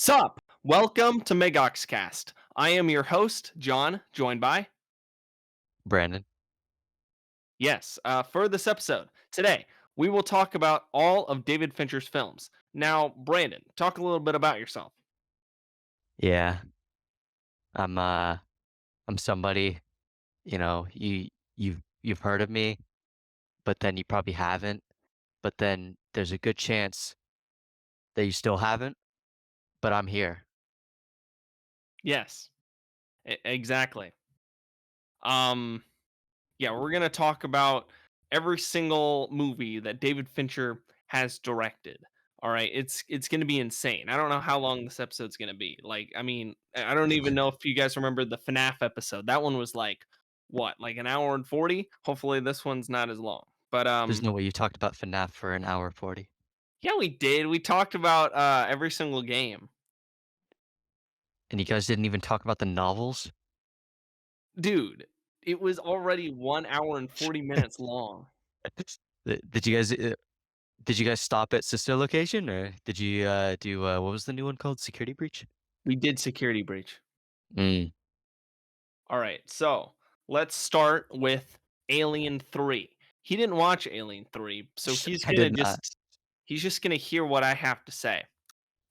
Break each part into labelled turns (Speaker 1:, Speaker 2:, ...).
Speaker 1: Sup? Welcome to MegoxCast. I am your host, John, joined by
Speaker 2: Brandon.
Speaker 1: for this episode. Today, we will talk about all of David Fincher's films. Now, Brandon, talk a little bit about yourself.
Speaker 2: Yeah, I'm uh I'm somebody, you've heard of me, but then you probably haven't. But then there's a good chance that you still haven't, but I'm here.
Speaker 1: Yes, exactly. Um, yeah, we're gonna talk about every single movie that David Fincher has directed. All right, it's gonna be insane. I don't know how long this episode's gonna be. Like, I mean, I don't even know if you guys remember the FNAF episode. That one was like what, like an hour and 40. Hopefully, this one's not as long. But
Speaker 2: There's no way you talked about FNAF for an hour 40.
Speaker 1: yeah, we did. We talked about every single game,
Speaker 2: And you guys didn't even talk about the novels?
Speaker 1: dude. It was already 1 hour and 40 minutes long.
Speaker 2: Did you guys stop at Sister Location, or did you, do, what was the new one called? Security Breach?
Speaker 1: We did Security Breach.
Speaker 2: Mm.
Speaker 1: All right, so let's start with Alien 3. He didn't watch Alien 3, so
Speaker 2: I did not.
Speaker 1: he's just gonna hear what I have to say.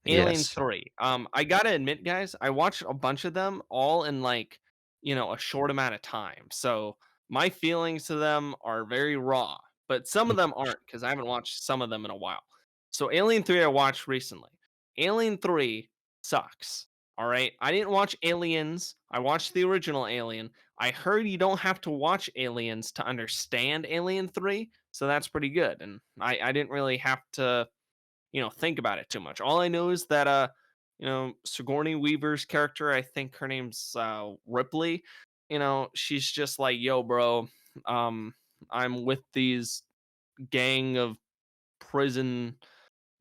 Speaker 1: Alien
Speaker 2: Yes.
Speaker 1: 3. I gotta admit, guys, I watched a bunch of them all in like, a short amount of time. So my feelings to them are very raw, but some of them aren't because I haven't watched some of them in a while. So Alien 3 I watched recently. Alien 3 sucks. All right. I didn't watch Aliens. I watched the original Alien. I heard you don't have to watch Aliens to understand Alien 3. So that's pretty good. And I didn't really have to think about it too much. All I know is that Sigourney Weaver's character, I think her name's Ripley, she's just like, "Yo, bro, um I'm with these gang of prison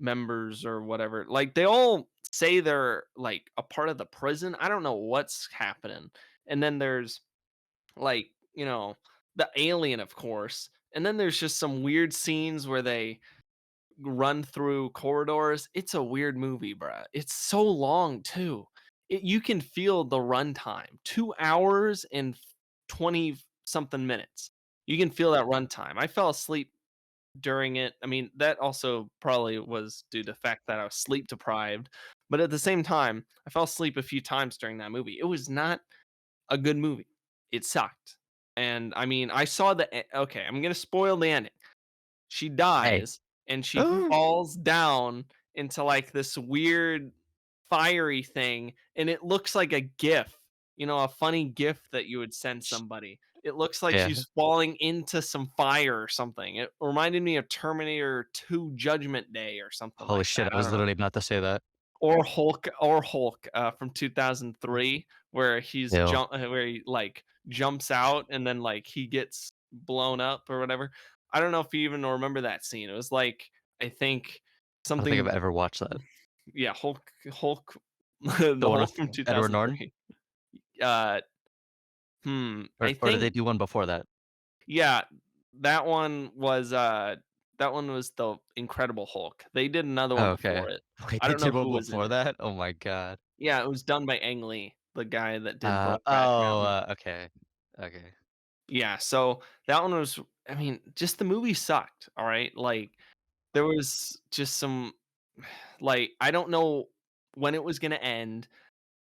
Speaker 1: members or whatever." Like they all say they're like a part of the prison. I don't know what's happening. And then there's like, the alien, of course. And then there's just some weird scenes where they run through corridors. It's a weird movie, bruh. It's so long too. You can feel the runtime. 2 hours and 20 something minutes. You can feel that runtime. I fell asleep during it. I mean, that also probably was due to the fact that I was sleep deprived. But at the same time, I fell asleep a few times during that movie. It was not a good movie. It sucked. And I mean, I saw okay, I'm going to spoil the ending. She
Speaker 2: Hey.
Speaker 1: dies and she
Speaker 2: Oh,
Speaker 1: falls down into like this weird fiery thing, and it looks like a GIF, a funny GIF that you would send somebody. It looks like
Speaker 2: yeah.
Speaker 1: she's falling into some fire or something. It reminded me of Terminator 2 Judgment Day or something
Speaker 2: Holy
Speaker 1: like
Speaker 2: shit,
Speaker 1: that.
Speaker 2: I
Speaker 1: I
Speaker 2: was
Speaker 1: don't know.
Speaker 2: literally about to say that.
Speaker 1: Or Hulk from 2003 where
Speaker 2: Ew.
Speaker 1: where he like jumps out and then like he gets blown up or whatever. I don't know if you even remember that scene. It was like I think
Speaker 2: I don't think I've
Speaker 1: something.
Speaker 2: ever watched that.
Speaker 1: Yeah, Hulk the
Speaker 2: The one
Speaker 1: Hulk
Speaker 2: with
Speaker 1: from
Speaker 2: Edward Norton?
Speaker 1: 2003. Uh, I
Speaker 2: Or did they
Speaker 1: think
Speaker 2: do one before that?
Speaker 1: yeah, that one was, the Incredible Hulk. They did another
Speaker 2: Oh,
Speaker 1: one
Speaker 2: okay.
Speaker 1: before it.
Speaker 2: Wait,
Speaker 1: I
Speaker 2: they
Speaker 1: don't know
Speaker 2: did
Speaker 1: who
Speaker 2: one
Speaker 1: was in
Speaker 2: before
Speaker 1: it.
Speaker 2: that? Oh my god.
Speaker 1: Yeah, it was done by Ang Lee, the guy that did
Speaker 2: Uh,
Speaker 1: Brokeback
Speaker 2: oh,
Speaker 1: Mountain.
Speaker 2: uh, okay. Okay.
Speaker 1: Yeah, so that one was, I mean, just the movie sucked, alright? Like, there was just some like, I don't know when it was gonna end.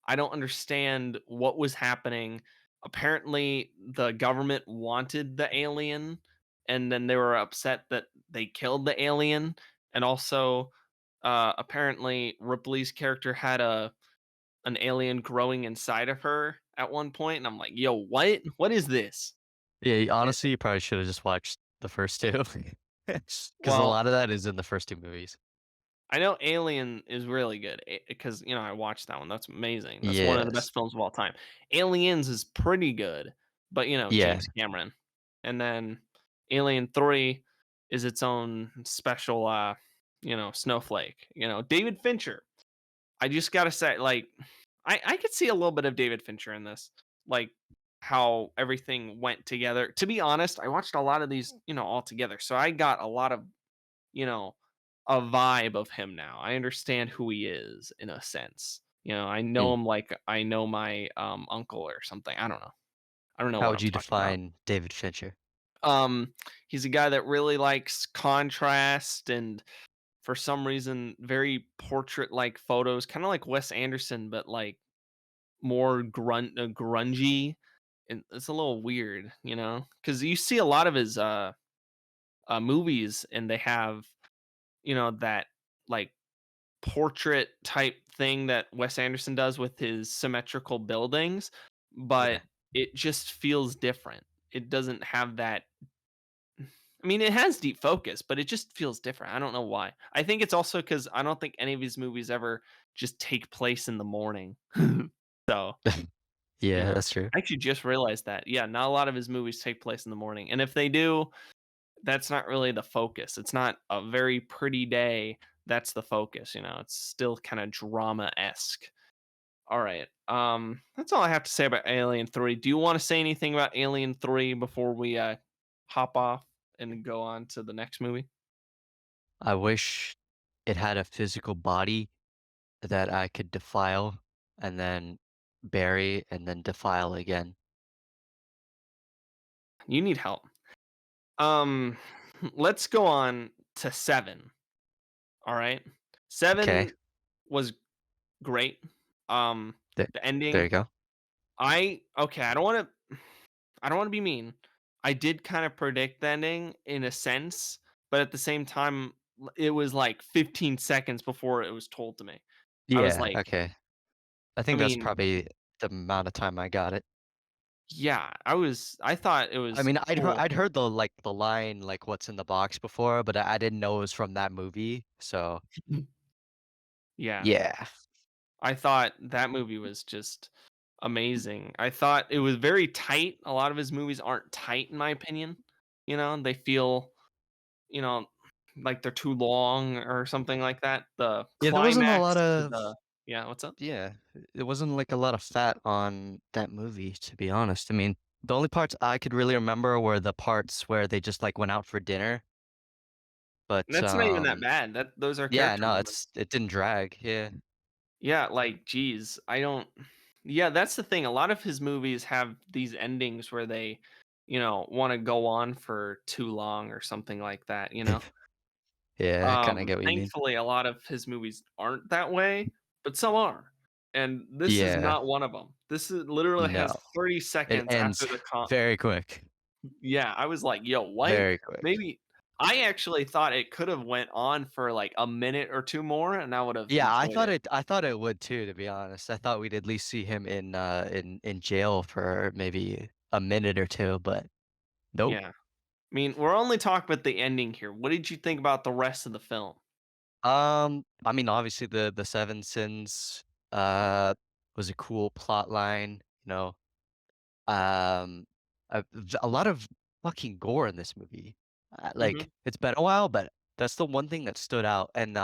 Speaker 1: I don't understand what was happening. Apparently, the government wanted the alien, and then they were upset that they killed the alien. And also, apparently, Ripley's character had an alien growing inside of her at one point, and I'm like, "Yo, what? What is this?"
Speaker 2: Yeah,
Speaker 1: Eh,
Speaker 2: honestly, you probably should've just watched the first 2. 'Cause a
Speaker 1: well,
Speaker 2: lot of that is in the first 2 movies.
Speaker 1: I know Alien is really good because I watched that one. That's amazing. That's one of the
Speaker 2: Yes.
Speaker 1: best films of all time. Aliens is pretty good, but
Speaker 2: Yeah.
Speaker 1: James Cameron. And then Alien 3 is its own special snowflake. David Fincher. I just got to say like I could see a little bit of David Fincher in this. Like how everything went together. To be honest, I watched a lot of these, all together. So I got a lot of, you know, a vibe of him now. I understand who he is in a sense. I know
Speaker 2: Mm.
Speaker 1: him like I know my uncle or something. I don't know. I don't know
Speaker 2: How
Speaker 1: what
Speaker 2: would
Speaker 1: I'm
Speaker 2: you
Speaker 1: talking about.
Speaker 2: define David Fincher?
Speaker 1: Um, he's a guy that really likes contrast and for some reason very portrait like photos, kind of like Wes Anderson, but like more grungy. And it's a little weird, because you see a lot of his movies and they have that like portrait type thing that Wes Anderson does with his symmetrical buildings, but
Speaker 2: Yeah.
Speaker 1: it just feels different. It doesn't have that. I mean, it has deep focus, but it just feels different. I don't know why. I think it's also because I don't think any of his movies ever just take place in the morning. So,
Speaker 2: Yeah, that's true.
Speaker 1: I actually just realized that. Yeah, not a lot of his movies take place in the morning. And if they do, that's not really the focus. It's not a very pretty day. That's the focus. It's still kind of drama esque. All right. That's all I have to say about Alien 3. Do you want to say anything about Alien 3 before we hop off and go on to the next movie?
Speaker 2: I wish it had a physical body that I could defile and then bury and then defile again.
Speaker 1: You need help. Um, let's go on to 7. All right.
Speaker 2: Okay.
Speaker 1: 7 was great. Um,
Speaker 2: There
Speaker 1: the
Speaker 2: there
Speaker 1: ending,
Speaker 2: you go.
Speaker 1: I don't want to be mean. I did kind of predict the ending in a sense, but at the same time, it was like 15 seconds before it was told to me. I was
Speaker 2: Yeah,
Speaker 1: like,
Speaker 2: okay. I
Speaker 1: I
Speaker 2: think that's
Speaker 1: mean,
Speaker 2: probably the amount of time I got it.
Speaker 1: yeah, I thought it
Speaker 2: I
Speaker 1: was
Speaker 2: mean,
Speaker 1: cool.
Speaker 2: I'd heard the line, like, "What's in the box?" before, but I didn't know it was from that movie, so
Speaker 1: Yeah,
Speaker 2: yeah.
Speaker 1: I thought that movie was just amazing. I thought it was very tight. A lot of his movies aren't tight, in my opinion. They feel, you know, like they're too long or something like that. The
Speaker 2: Yeah, there wasn't a lot
Speaker 1: climax to
Speaker 2: of
Speaker 1: the yeah, what's up?
Speaker 2: yeah, there wasn't, like, a lot of fat on that movie, to be honest. I mean, the only parts I could really remember were the parts where they just, like, went out for dinner, but,
Speaker 1: That's not even that bad. Those are
Speaker 2: yeah,
Speaker 1: character
Speaker 2: no,
Speaker 1: moments.
Speaker 2: it didn't drag, yeah.
Speaker 1: Yeah, like, geez, I don't. Yeah, that's the thing. A lot of his movies have these endings where they, want to go on for too long or something like that.
Speaker 2: Yeah, I kinda get what you mean.
Speaker 1: Thankfully, a lot of his movies aren't that way, but some are, and this is
Speaker 2: Yeah,
Speaker 1: not one of them. This is literally has
Speaker 2: no.
Speaker 1: 30
Speaker 2: It
Speaker 1: seconds after
Speaker 2: ends
Speaker 1: the
Speaker 2: very quick,
Speaker 1: Yeah, I was like, "Yo, what?"
Speaker 2: very quick.
Speaker 1: Maybe I actually thought it could have went on for like a minute or two more, and I would have
Speaker 2: Yeah,
Speaker 1: enjoyed it.
Speaker 2: I thought it would too, to be honest. I thought we'd at least see him in jail for maybe a minute or 2, but nope.
Speaker 1: Yeah. I mean, we're only talking about the ending here. What did you think about the rest of the film?
Speaker 2: I mean, obviously the Seven Sins, uh, was a cool plot line, you know, um, a lot of fucking gore in this movie.
Speaker 1: Mhm.
Speaker 2: It's been a while, but that's the one thing that stood out, and,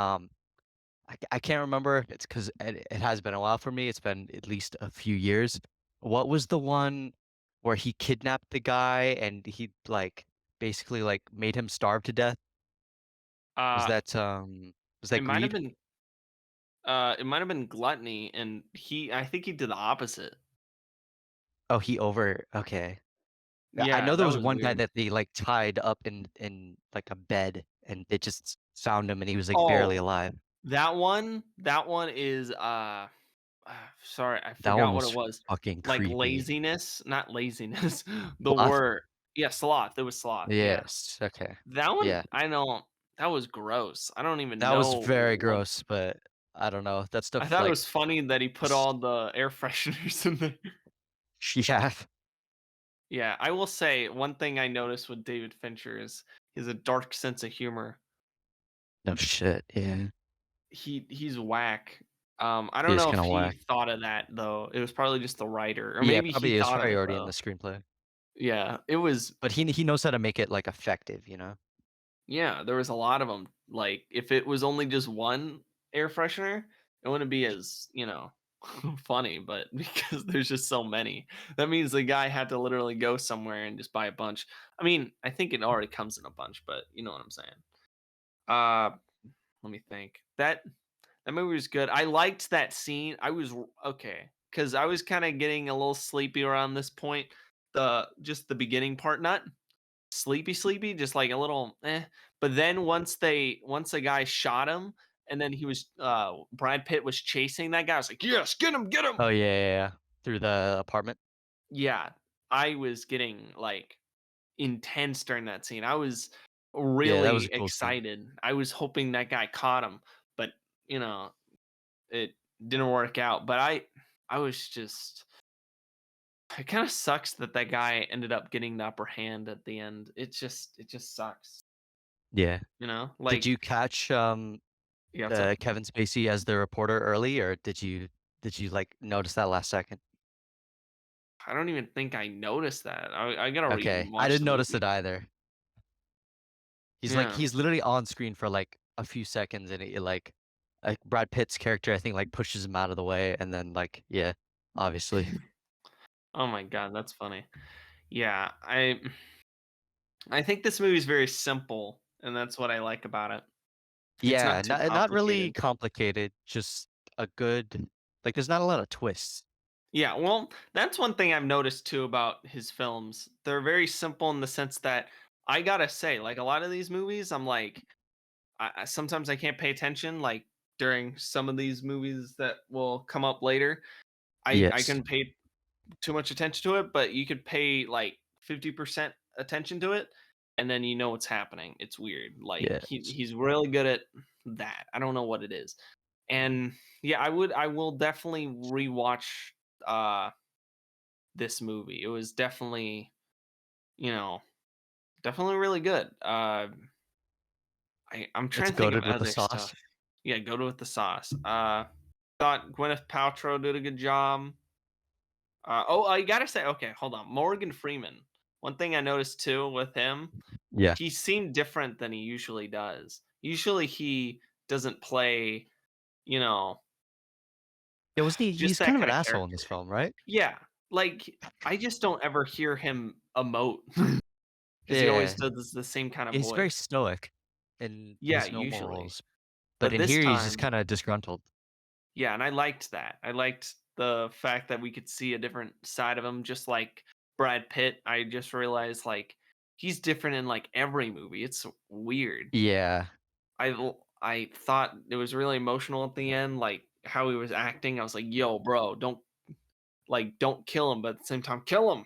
Speaker 2: I can't remember if it's 'cause it has been a while for me, it's been at least a few years. What was the one where he kidnapped the guy and he, like, basically, like, made him starve to death? Was
Speaker 1: Uh,
Speaker 2: that, was that
Speaker 1: it might have
Speaker 2: Greed?
Speaker 1: been Gluttony, and I think he did the opposite.
Speaker 2: Oh, okay. I
Speaker 1: Yeah,
Speaker 2: know there
Speaker 1: that
Speaker 2: was
Speaker 1: was
Speaker 2: one guy
Speaker 1: weird.
Speaker 2: that they, like, tied up in, like, a bed, and they just found him, and he was, like, barely
Speaker 1: Oh,
Speaker 2: alive.
Speaker 1: that one is, sorry, I
Speaker 2: That one
Speaker 1: forgot what it
Speaker 2: was
Speaker 1: was.
Speaker 2: fucking
Speaker 1: Like
Speaker 2: creepy.
Speaker 1: laziness, not laziness, the
Speaker 2: Sloth?
Speaker 1: word. Yeah, sloth, it was sloth, yeah.
Speaker 2: Yes, okay.
Speaker 1: That one,
Speaker 2: Yeah.
Speaker 1: I don't that was gross. I don't even
Speaker 2: That was
Speaker 1: know
Speaker 2: very
Speaker 1: what
Speaker 2: gross, but I don't know, that
Speaker 1: I
Speaker 2: stuff,
Speaker 1: thought it
Speaker 2: like,
Speaker 1: was funny that he put
Speaker 2: s
Speaker 1: all the air fresheners in there.
Speaker 2: yeah.
Speaker 1: Yeah, I will say one thing I noticed with David Fincher is he has a dark sense of humor.
Speaker 2: No shit, yeah.
Speaker 1: He's whack. I
Speaker 2: He
Speaker 1: don't
Speaker 2: is
Speaker 1: know if
Speaker 2: kinda
Speaker 1: he
Speaker 2: whack.
Speaker 1: thought of that though. It was probably just the writer, or
Speaker 2: Yeah,
Speaker 1: maybe he
Speaker 2: probably is
Speaker 1: thought of
Speaker 2: probably
Speaker 1: it
Speaker 2: already in the
Speaker 1: though.
Speaker 2: screenplay.
Speaker 1: Yeah, it was.
Speaker 2: But he knows how to make it, like, effective, you know?
Speaker 1: Yeah, there was a lot of them. Like if it was only just one air freshener, it wouldn't be as funny. But because there's just so many, that means the guy had to literally go somewhere and just buy a bunch. I mean, I think it already comes in a bunch, but you know what I'm saying. Uh, Let me think. That movie was good. I liked that scene. Okay, because I was kind of getting a little sleepy around this point. Just the beginning part, not sleepy, sleepy, just like a little eh. But then once a guy shot him, and then Brad Pitt was chasing that guy. I was like, yes, get him, get him.
Speaker 2: Oh, yeah, yeah, yeah. Through the apartment?
Speaker 1: Yeah, I was getting like intense during that scene. I was
Speaker 2: Yeah, that was a
Speaker 1: really
Speaker 2: cool scene.
Speaker 1: excited. I was hoping that guy caught him, but you know, it didn't work out. But I was just it kind of sucks that that guy ended up getting the upper hand at the end. It just sucks.
Speaker 2: Yeah. Did
Speaker 1: Like
Speaker 2: you catch,
Speaker 1: yeah, what's up?
Speaker 2: Kevin Spacey as the reporter early, or did you, like, notice that last second?
Speaker 1: I don't even think I noticed that. I gotta
Speaker 2: Okay. I
Speaker 1: rewatch
Speaker 2: didn't
Speaker 1: the
Speaker 2: notice it
Speaker 1: movie.
Speaker 2: either.
Speaker 1: Yeah.
Speaker 2: He's literally on screen for, like, a few seconds, and Brad Pitt's character, I think, like, pushes him out of the way, and then, like, yeah, obviously.
Speaker 1: Oh my god, that's funny. Yeah, I think this movie is very simple, and that's what I like about it. It's
Speaker 2: Yeah,
Speaker 1: not too
Speaker 2: not really
Speaker 1: complicated.
Speaker 2: complicated, just a good like, there's not a lot of twists.
Speaker 1: Yeah, well, that's one thing I've noticed too about his films. They're very simple in the sense that I gotta say, like a lot of these movies, I'm like, sometimes I can't pay attention. Like during some of these movies that will come up later, I
Speaker 2: Yes.
Speaker 1: can pay too much attention to it, but you could pay like 50% attention to it, and then you know what's happening. It's weird. Like
Speaker 2: Yes.
Speaker 1: he's really good at that. I don't know what it is. And yeah, I will definitely rewatch uh this movie. It was definitely, you know, definitely really good. I'm
Speaker 2: It's
Speaker 1: trying to think of
Speaker 2: goated with the
Speaker 1: other
Speaker 2: sauce.
Speaker 1: stuff. Yeah, go to with the sauce. Thought Gwyneth Paltrow did a good job. Oh, I gotta say, okay, hold on. Morgan Freeman. One thing I noticed too with him,
Speaker 2: Yeah.
Speaker 1: he seemed different than he usually does. Usually he doesn't play, you know,
Speaker 2: Yeah, wasn't
Speaker 1: just
Speaker 2: he's
Speaker 1: that
Speaker 2: kind of
Speaker 1: kind
Speaker 2: an
Speaker 1: of
Speaker 2: asshole in
Speaker 1: character.
Speaker 2: this film, right?
Speaker 1: Yeah, like I just don't ever hear him emote because he always
Speaker 2: Yeah.
Speaker 1: does the same kind of
Speaker 2: He's very
Speaker 1: voice.
Speaker 2: stoic in
Speaker 1: Yeah,
Speaker 2: his normal
Speaker 1: usually.
Speaker 2: roles, but
Speaker 1: But
Speaker 2: in
Speaker 1: this
Speaker 2: here, he's just
Speaker 1: time,
Speaker 2: kinda disgruntled.
Speaker 1: yeah, and I liked that. I liked the fact that we could see a different side of him, just like Brad Pitt. I just realized like he's different in like every movie. It's weird.
Speaker 2: Yeah.
Speaker 1: I thought it was really emotional at the end, like how he was acting. I was like, "Yo, bro, don't kill him, but at the same time, kill him."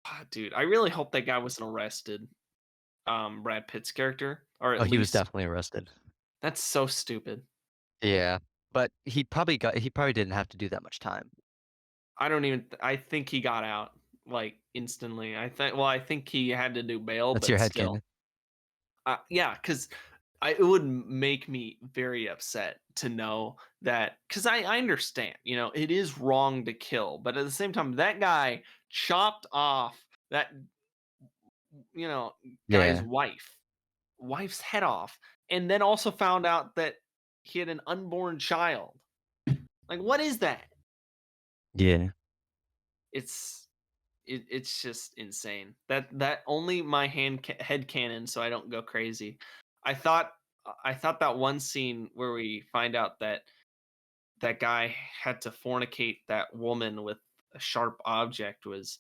Speaker 1: Ah, dude, I really hope that guy wasn't arrested. Brad Pitt's character, or
Speaker 2: Oh,
Speaker 1: at
Speaker 2: he was
Speaker 1: least
Speaker 2: definitely arrested.
Speaker 1: that's so stupid.
Speaker 2: Yeah, but he probably didn't have to do that much time.
Speaker 1: I think he got out, like, instantly. I think he had to do bail,
Speaker 2: That's your
Speaker 1: but still.
Speaker 2: headcanon.
Speaker 1: Yeah, because it would make me very upset to know that, because I understand, it is wrong to kill, but at the same time, that guy chopped off that, you know, guy's
Speaker 2: Yeah.
Speaker 1: wife's head off, and then also found out that he had an unborn child. Like, what is that?
Speaker 2: Yeah.
Speaker 1: It's it's just insane. That only my head canon, so I don't go crazy. I thought I thought that one scene where we find out that that guy had to fornicate that woman with a sharp object was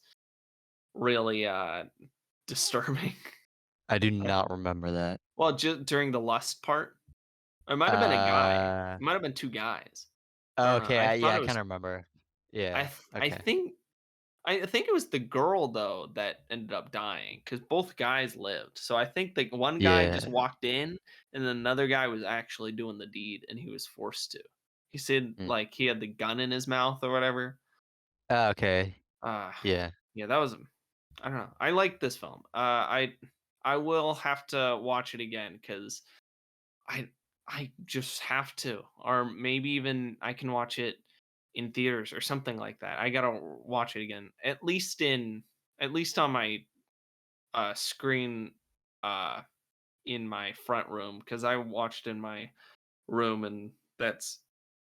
Speaker 1: really disturbing.
Speaker 2: I do not remember that.
Speaker 1: Well, during the lust part, it might have been a guy.
Speaker 2: Uh,
Speaker 1: It might have been two guys. I don't know.
Speaker 2: okay,
Speaker 1: I
Speaker 2: yeah,
Speaker 1: thought
Speaker 2: I
Speaker 1: it was.
Speaker 2: kinda remember.
Speaker 1: I
Speaker 2: Yeah,
Speaker 1: th- I
Speaker 2: okay.
Speaker 1: think I think it was the girl though that ended up dying because both guys lived. So I think the one guy just
Speaker 2: Yeah.
Speaker 1: walked in, and then another guy was actually doing the deed, and he was forced to. He said
Speaker 2: Mm.
Speaker 1: like he had the gun in his mouth or whatever.
Speaker 2: Okay.
Speaker 1: Uh
Speaker 2: Yeah.
Speaker 1: yeah, that was I don't know. I like this film. I will have to watch it again because I I just have to, or maybe even I can watch it in theaters or something like that. I gotta watch it again, at least on my screen uh in my front room because I watched in my room and that's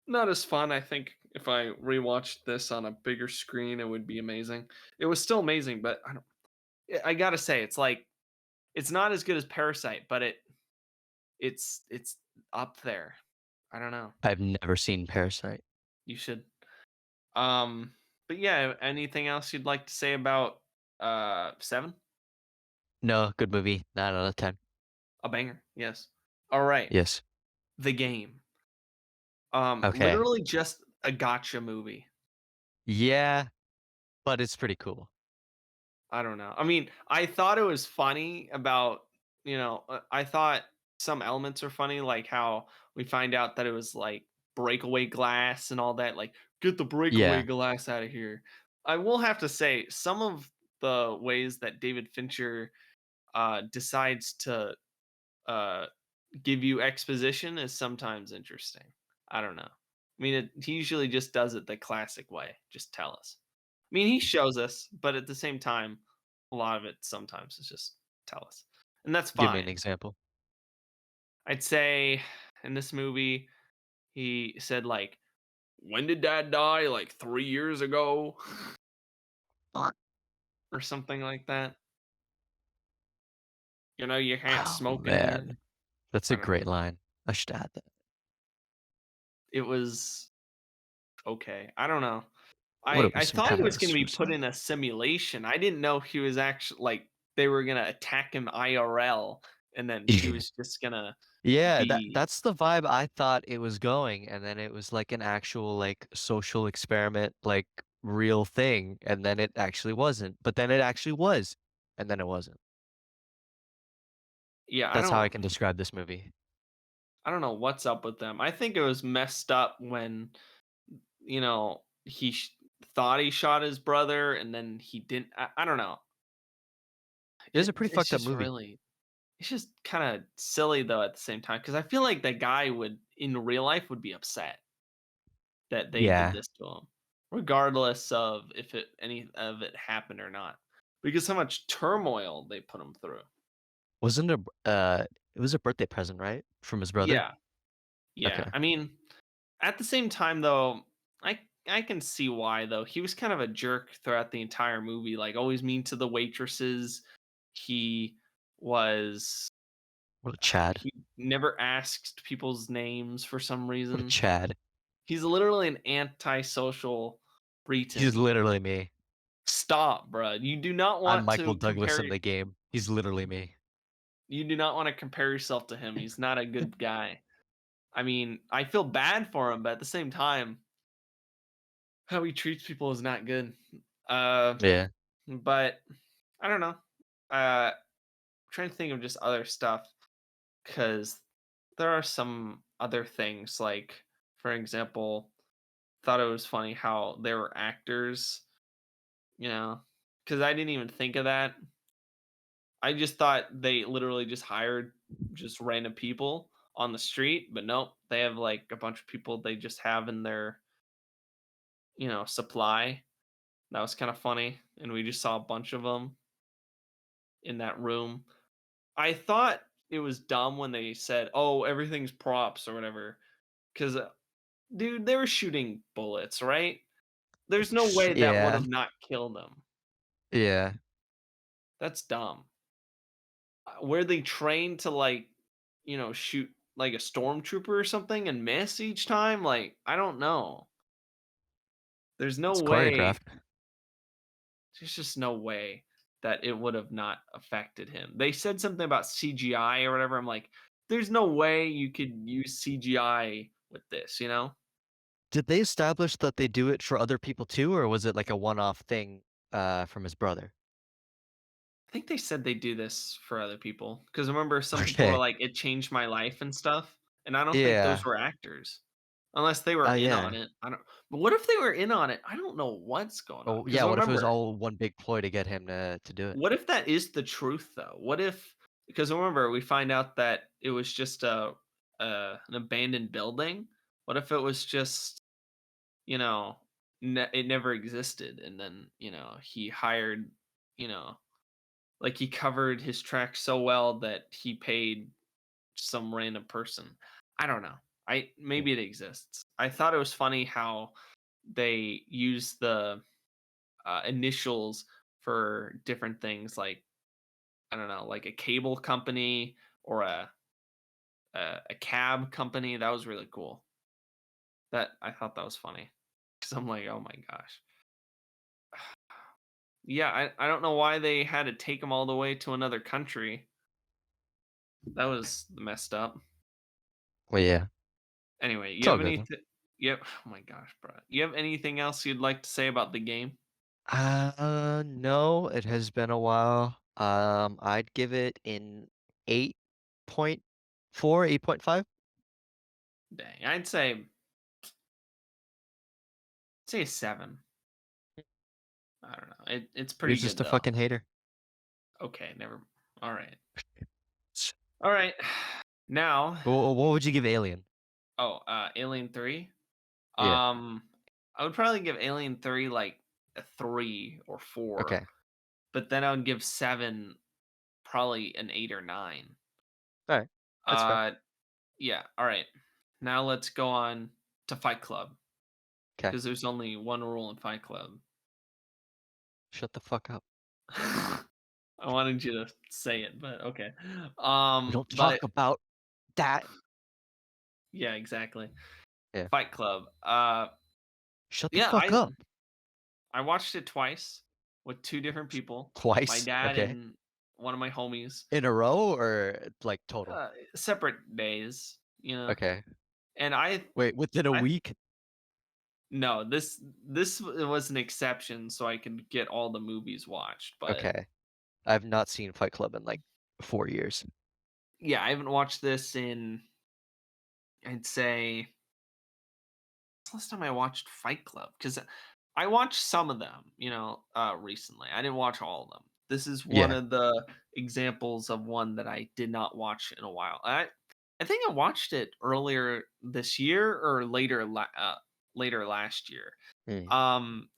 Speaker 1: not as fun. I think if I rewatched this on a bigger screen, it would be amazing. It was still amazing, but I gotta say, it's like it's not as good as Parasite, but It's up there. I don't know.
Speaker 2: I've never seen Parasite.
Speaker 1: You should. Um, but yeah, anything else you'd like to say about Seven?
Speaker 2: No, good movie. 9 out of 10.
Speaker 1: A banger. Yes. All right.
Speaker 2: Yes.
Speaker 1: The Game.
Speaker 2: Okay.
Speaker 1: Literally just a gotcha movie.
Speaker 2: Yeah, but it's pretty cool.
Speaker 1: I don't know. I mean, I thought it was funny about, I thought some elements are funny, like how we find out that it was like breakaway glass and all that. Like, get the breakaway
Speaker 2: Yeah.
Speaker 1: glass out of here. I will have to say, some of the ways that David Fincher decides to uh, give you exposition is sometimes interesting. I don't know. I mean, he usually just does it the classic way. Just tell us. I mean, he shows us, but at the same time, a lot of it sometimes is just tell us. And that's
Speaker 2: Give me an
Speaker 1: fine.
Speaker 2: example.
Speaker 1: I'd say in this movie, he said, like, when did dad die? Like 3 years ago? Or something like that. You can't
Speaker 2: Oh,
Speaker 1: smoke anymore.
Speaker 2: man. That's
Speaker 1: I
Speaker 2: a
Speaker 1: don't know.
Speaker 2: great line. I should add that.
Speaker 1: It was okay. I don't know.
Speaker 2: What are we,
Speaker 1: I
Speaker 2: some
Speaker 1: thought he
Speaker 2: kind
Speaker 1: was
Speaker 2: of
Speaker 1: gonna be put
Speaker 2: suicide?
Speaker 1: in a simulation. I didn't know he was actually like, they were gonna attack him IRL, and then he was just gonna
Speaker 2: Yeah,
Speaker 1: be.
Speaker 2: that's the vibe I thought it was going, and then it was like an actual like social experiment, like real thing, and then it actually wasn't. But then it actually was, and then it wasn't.
Speaker 1: Yeah,
Speaker 2: That's how I can describe this movie.
Speaker 1: I don't know what's up with them. I think it was messed up when, he thought he shot his brother, and then he didn't. I don't know.
Speaker 2: It was a pretty
Speaker 1: It's
Speaker 2: fucked up
Speaker 1: just
Speaker 2: movie.
Speaker 1: really it's just kinda silly, though, at the same time, because I feel like the guy would in real life would be upset that they did
Speaker 2: Yeah,
Speaker 1: this to him, regardless of if any of it happened or not, because how much turmoil they put him through.
Speaker 2: wasn't a it was a birthday present, right, from his brother?
Speaker 1: Yeah, yeah.
Speaker 2: Okay,
Speaker 1: I mean, at the same time, though, I can see why, though. He was kind of a jerk throughout the entire movie, like, always mean to the waitresses. He was
Speaker 2: what a Chad,
Speaker 1: he never asked people's names for some
Speaker 2: what a
Speaker 1: reason.
Speaker 2: Chad.
Speaker 1: He's literally an antisocial
Speaker 2: He's
Speaker 1: Breton.
Speaker 2: literally me.
Speaker 1: Stop, bruh. You do not
Speaker 2: I'm
Speaker 1: want
Speaker 2: Michael
Speaker 1: to
Speaker 2: Douglas
Speaker 1: compare
Speaker 2: in the game. He's literally me.
Speaker 1: you do not want to compare yourself to him. He's not a good guy. I mean, I feel bad for him, but at the same time, how he treats people is not good. Uh,
Speaker 2: Yeah.
Speaker 1: but I don't know. I'm trying to think of just other stuff because there are some other things, like, for example, thought it was funny how there were actors, because I didn't even think of that. I just thought they literally just hired just random people on the street, but nope, they have like a bunch of people they just have in their, supply. That was kind of funny, and we just saw a bunch of them in that room. I thought it was dumb when they said, "Oh, everything's props" or whatever, because dude, they were shooting bullets, right? There's no way that would
Speaker 2: Yeah.
Speaker 1: have not killed them.
Speaker 2: Yeah.
Speaker 1: That's dumb. Were they trained to like, shoot like a stormtrooper or something and miss each time? Like, I don't know. There's no
Speaker 2: It's
Speaker 1: way.
Speaker 2: choreographed.
Speaker 1: There's just no way that it would have not affected him. They said something about CGI or whatever. I'm like, there's no way you could use CGI with this?
Speaker 2: Did they establish that they do it for other people too, or was it like a one-off thing from his brother?
Speaker 1: I think they said they do this for other people because remember some people were
Speaker 2: Okay.
Speaker 1: like, "It changed my life" and stuff, and I don't think those
Speaker 2: Yeah.
Speaker 1: were actors, unless they were in on
Speaker 2: Yeah.
Speaker 1: it. I don't. But what if they were in on it? I don't know what's going on
Speaker 2: Oh,
Speaker 1: because
Speaker 2: yeah, what if it was
Speaker 1: remember,
Speaker 2: all one big ploy to get him to do it?
Speaker 1: what if that is the truth though? What if because remember we find out that it was just an abandoned building. What if it was just you know it never existed, and then he hired you know like he covered his tracks so well that he paid some random person. I don't know. I
Speaker 2: Hmm.
Speaker 1: maybe it exists. I thought it was funny how they use the initials for different things, like I don't know, like a cable company or a cab company. That was really cool. That I thought that was funny because I'm like, oh my gosh. Yeah, I don't know why they had to take him all the way to another country. That was messed up.
Speaker 2: Well, yeah,
Speaker 1: Anyway,
Speaker 2: it's
Speaker 1: you
Speaker 2: all
Speaker 1: have
Speaker 2: good though.
Speaker 1: anything? Yep. Oh my gosh, bro. You have anything else you'd like to say about the game?
Speaker 2: No, it has been a while. I'd give it an 8.4, 8.5.
Speaker 1: Dang, say a 7. I don't know. It's
Speaker 2: You're
Speaker 1: pretty
Speaker 2: just
Speaker 1: good
Speaker 2: a
Speaker 1: though.
Speaker 2: fucking hater.
Speaker 1: Okay, never. All right. All right. Now,
Speaker 2: What would you give Alien?
Speaker 1: Alien 3.
Speaker 2: Yeah.
Speaker 1: Um I would probably give Alien 3 like a 3 or 4,
Speaker 2: Okay.
Speaker 1: but then I would give 7 probably an 8 or 9.
Speaker 2: All right. That's fair.
Speaker 1: Uh yeah, all right. Now let's go on to Fight Club
Speaker 2: Okay.
Speaker 1: because there's only one rule in Fight Club.
Speaker 2: Shut the fuck up.
Speaker 1: I wanted you to say it, but okay.
Speaker 2: We don't talk
Speaker 1: But
Speaker 2: about that.
Speaker 1: yeah, exactly.
Speaker 2: Yeah.
Speaker 1: Fight Club.
Speaker 2: Shut the
Speaker 1: Yeah,
Speaker 2: fuck up.
Speaker 1: I watched it twice with 2 different people, my
Speaker 2: Twice.
Speaker 1: dad
Speaker 2: Okay.
Speaker 1: and one of my homies,
Speaker 2: In a row or like total?
Speaker 1: separate days,
Speaker 2: Okay.
Speaker 1: and
Speaker 2: Wait, within a
Speaker 1: I
Speaker 2: week?
Speaker 1: no, this was an exception so I could get all the movies watched, but
Speaker 2: Okay. I've not seen Fight Club in like 4 years.
Speaker 1: yeah, I haven't watched this in, I'd say, when's the last time I watched Fight Club? Because I watched some of them, recently. I didn't watch all of them. This is one
Speaker 2: Yeah.
Speaker 1: of the examples of one that I did not watch in a while. I think I watched it earlier this year or later last year.
Speaker 2: Mm.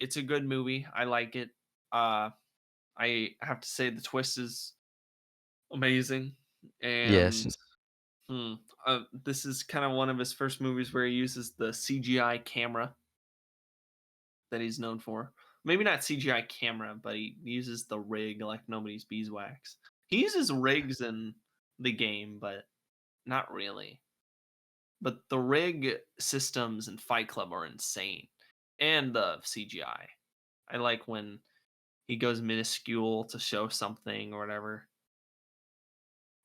Speaker 1: It's a good movie. I like it. Uh, I have to say the twist is amazing,
Speaker 2: Yes.
Speaker 1: and Hmm. This is kind of one of his first movies where he uses the CGI camera that he's known for. Maybe not CGI camera, but he uses the rig like nobody's beeswax. He uses rigs in the game, but not really. But the rig systems in Fight Club are insane, and the CGI. I like when he goes minuscule to show something or whatever.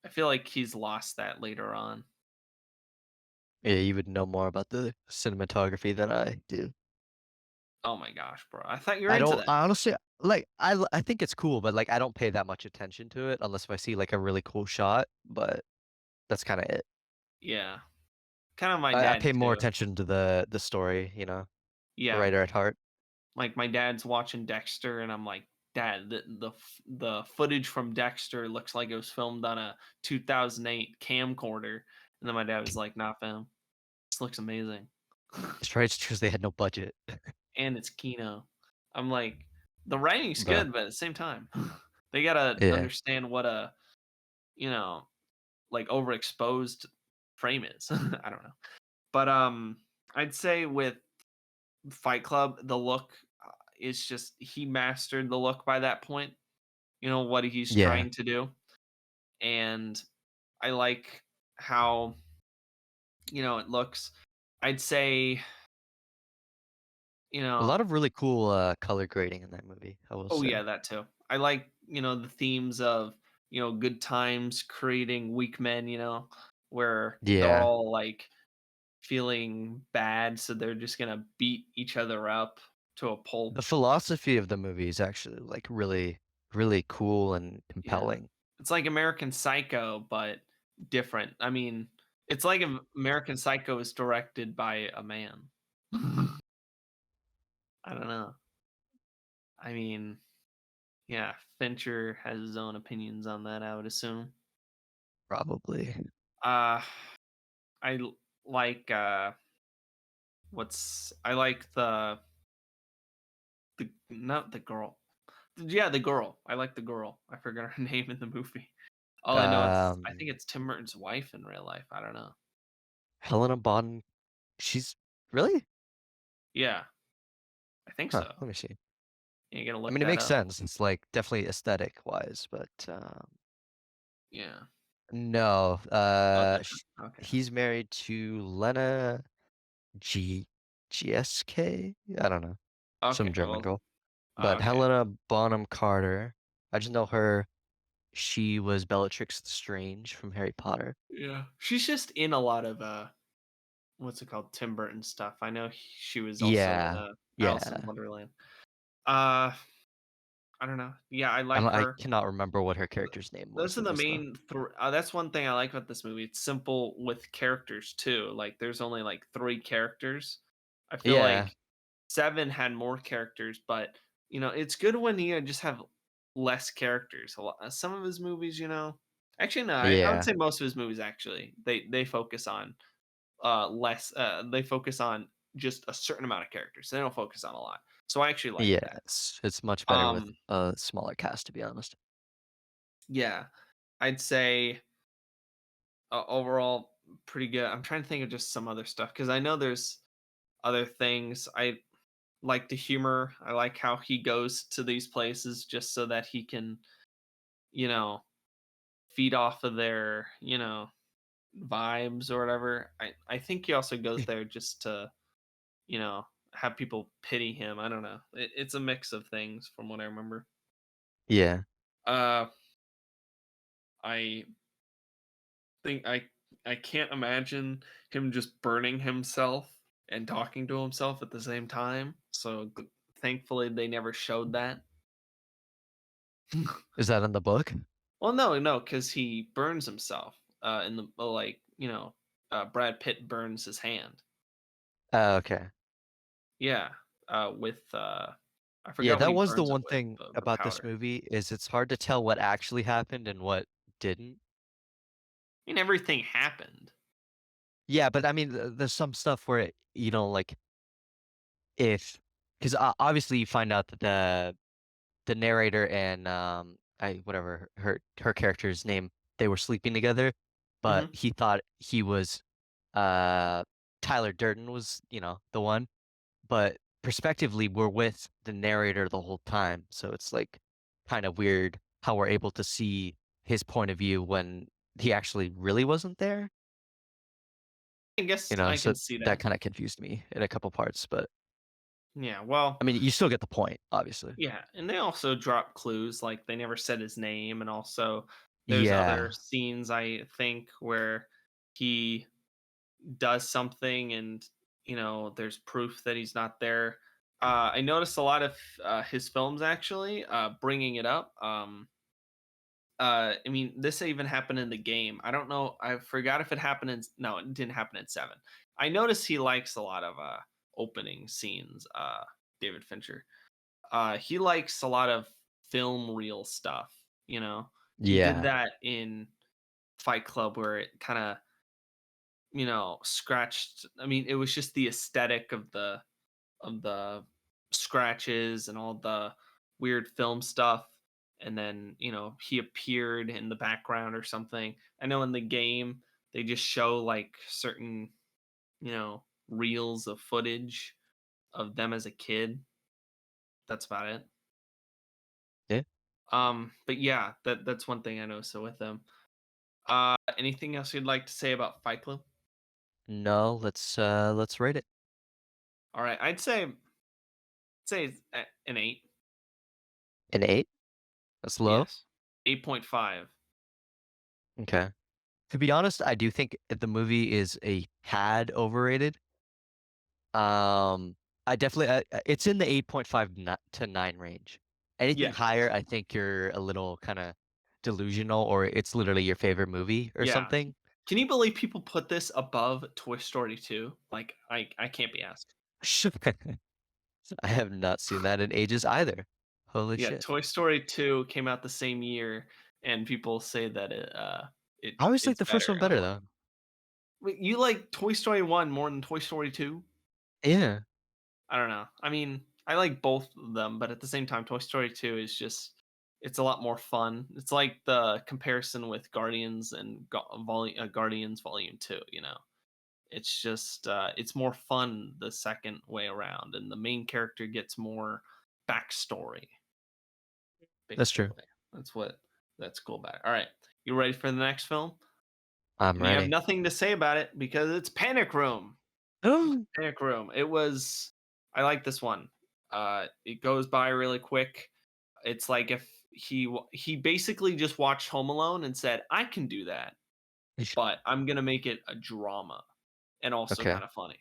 Speaker 1: I feel like he's lost that later on.
Speaker 2: Yeah, you would know more about the cinematography than I do.
Speaker 1: Oh my gosh, bro! I thought you were
Speaker 2: I
Speaker 1: into
Speaker 2: don't
Speaker 1: that.
Speaker 2: I honestly like I think it's cool, but like I don't pay that much attention to it unless if I see like a really cool shot, but that's kind of it.
Speaker 1: Yeah. Kinda my
Speaker 2: I
Speaker 1: dad
Speaker 2: pay more
Speaker 1: too.
Speaker 2: attention to the story, the
Speaker 1: Yeah,
Speaker 2: writer at heart.
Speaker 1: like, my dad's watching Dexter, and I'm like, "Dad, the footage from Dexter looks like it was filmed on a 2008 camcorder," and then my dad was like, "Nah, fam, this looks amazing."
Speaker 2: It's right, it's because they had no budget.
Speaker 1: And it's Kino. I'm like, "The writing's
Speaker 2: Bro.
Speaker 1: good, but at the same time, they gotta
Speaker 2: Yeah.
Speaker 1: understand what a, you know, like, overexposed frame is." I don't know. But, I'd say with Fight Club, the look, is just he mastered the look by that point, what he's
Speaker 2: Yeah.
Speaker 1: trying to do, and I like how, it looks. I'd say, you
Speaker 2: A
Speaker 1: know
Speaker 2: lot of really cool color grading in that movie, I will
Speaker 1: oh,
Speaker 2: say.
Speaker 1: yeah, that too. I like, the themes of, good times creating weak men, where they're
Speaker 2: Yeah.
Speaker 1: all, like, feeling bad, so they're just gonna beat each other up to a pulp.
Speaker 2: The philosophy of the movie is actually like really, really cool and
Speaker 1: Yeah.
Speaker 2: compelling.
Speaker 1: It's like American Psycho, but different. I mean, it's like if American Psycho is directed by a man. I don't know. I mean, yeah, Fincher has his own opinions on that, I would assume.
Speaker 2: Probably.
Speaker 1: Uh I like I like the not the girl. Yeah, the girl. I like the girl. I forgot her name in the movie. All I know I think
Speaker 2: Um,
Speaker 1: it's Tim Burton's wife in real life. I don't know.
Speaker 2: Helena Bonham, she's really?
Speaker 1: Yeah, I think
Speaker 2: Huh,
Speaker 1: so.
Speaker 2: let me see.
Speaker 1: You gotta
Speaker 2: I
Speaker 1: look
Speaker 2: mean, it
Speaker 1: that
Speaker 2: makes
Speaker 1: up.
Speaker 2: sense. It's like definitely aesthetic wise, but
Speaker 1: Yeah.
Speaker 2: No,
Speaker 1: Oh, different. Okay.
Speaker 2: he's married to Lena G GSK? I don't know. Some
Speaker 1: Okay.
Speaker 2: German
Speaker 1: Well.
Speaker 2: girl. But
Speaker 1: Okay.
Speaker 2: Helena Bonham Carter, I just know her. She was Bellatrix Lestrange from Harry Potter.
Speaker 1: Yeah. She's just in a lot of what's it called? Tim Burton stuff. I know she was also in
Speaker 2: Yeah,
Speaker 1: Alice in
Speaker 2: yeah.
Speaker 1: Wonderland. Uh, I don't know. Yeah, I like
Speaker 2: I
Speaker 1: her.
Speaker 2: cannot remember what her character's name
Speaker 1: Those
Speaker 2: was
Speaker 1: are
Speaker 2: in
Speaker 1: the
Speaker 2: this though.
Speaker 1: main that's one thing I like about this movie. It's simple with characters too. Like there's only like 3 characters. I feel
Speaker 2: Yeah,
Speaker 1: like 7 had more characters, but it's good when you just have less characters. Some of his movies, actually no, I would
Speaker 2: yeah,
Speaker 1: say most of his movies actually they focus on less they focus on just a certain amount of characters. They don't focus on a lot. So I actually like
Speaker 2: yeah.
Speaker 1: that.
Speaker 2: It's much better with
Speaker 1: Um
Speaker 2: a smaller cast, to be honest.
Speaker 1: yeah, I'd say overall pretty good. I'm trying to think of just some other stuff because I know there's other things. I like the humor. I like how he goes to these places just so that he can, you know, feed off of their, vibes or whatever. I think he also goes there just to, you know, have people pity him. I don't know. It's a mix of things from what I remember.
Speaker 2: Yeah.
Speaker 1: Uh I think I can't imagine him just burning himself and talking to himself at the same time. So thankfully they never showed that.
Speaker 2: Is that in the book?
Speaker 1: Well, no, no, because he burns himself. In the Brad Pitt burns his hand.
Speaker 2: Oh, okay.
Speaker 1: Yeah, with I
Speaker 2: Yeah,
Speaker 1: forgot what
Speaker 2: that
Speaker 1: he
Speaker 2: was the
Speaker 1: burns it
Speaker 2: one
Speaker 1: with.
Speaker 2: thing
Speaker 1: The
Speaker 2: about this
Speaker 1: powder.
Speaker 2: movie is it's hard to tell what actually happened and what didn't.
Speaker 1: I mean, everything happened.
Speaker 2: Yeah, but I mean, there's some stuff where like if because obviously you find out that the narrator and I whatever her character's name, they were sleeping together, but
Speaker 1: Hmm.
Speaker 2: he thought he was uh Tyler Durden was, the one, but prospectively we're with the narrator the whole time. So it's like kind of weird how we're able to see his point of view when he actually really wasn't there.
Speaker 1: I guess I
Speaker 2: So
Speaker 1: can see
Speaker 2: that
Speaker 1: that.
Speaker 2: kind of confused me in a couple parts, but
Speaker 1: Yeah.
Speaker 2: I
Speaker 1: Well,
Speaker 2: mean, you still get the point, obviously.
Speaker 1: yeah, and they also drop clues, like they never said his name, and also there's other
Speaker 2: Yeah.
Speaker 1: scenes I think where he does something and there's proof that he's not there. I noticed a lot of his films actually bringing it up. I mean, this even happened in the game. I don't know. I forgot if it happened in. No, it didn't happen in 7. I noticed he likes a lot of opening scenes. David Fincher. He likes a lot of film reel stuff. He did
Speaker 2: Yeah.
Speaker 1: that in Fight Club, where it kind of scratched. I mean, it was just the aesthetic of the scratches and all the weird film stuff. And then, he appeared in the background or something. I know in the game they just show like certain, reels of footage of them as a kid. That's about it.
Speaker 2: Yeah.
Speaker 1: But yeah, that's one thing I know. So with them. Anything else you'd like to say about Fight Club?
Speaker 2: No, let's rate it.
Speaker 1: All right, I'd say it's an 8.
Speaker 2: An 8? That's low?
Speaker 1: Yes. 8.5.
Speaker 2: Okay. To be honest, I do think the movie is a tad overrated. Um, I definitely it's in the 8.5 to 9 range. Anything
Speaker 1: Yeah.
Speaker 2: higher, I think you're a little kind of delusional or it's literally your favorite movie or
Speaker 1: Yeah.
Speaker 2: something.
Speaker 1: Can you believe people put this above Toy Story 2? Like, I can't be asked.
Speaker 2: I have not seen that in ages either. Holy
Speaker 1: Yeah,
Speaker 2: shit.
Speaker 1: Toy Story 2 came out the same year, and people say that
Speaker 2: I always like
Speaker 1: it's
Speaker 2: the first
Speaker 1: better.
Speaker 2: one
Speaker 1: I'm
Speaker 2: better
Speaker 1: like,
Speaker 2: though.
Speaker 1: "Wait, you like Toy Story 1 more than Toy Story 2?"
Speaker 2: Yeah,
Speaker 1: I don't know. I mean, I like both of them, but at the same time, Toy Story 2 is just it's a lot more fun. It's like the comparison with Guardians and Guardians Volume 2, It's just it's more fun the second way around, and the main character gets more backstory,
Speaker 2: that's true.
Speaker 1: basically. That's cool about it. All right. You ready for the next film?
Speaker 2: I'm
Speaker 1: And you have
Speaker 2: ready.
Speaker 1: nothing to say about it because it's Panic Room. Panic Room. It was I like this one. It goes by really quick. It's like if he basically just watched Home Alone and said, "I can do that, but I'm gonna make it a drama and also
Speaker 2: Okay.
Speaker 1: kind of funny."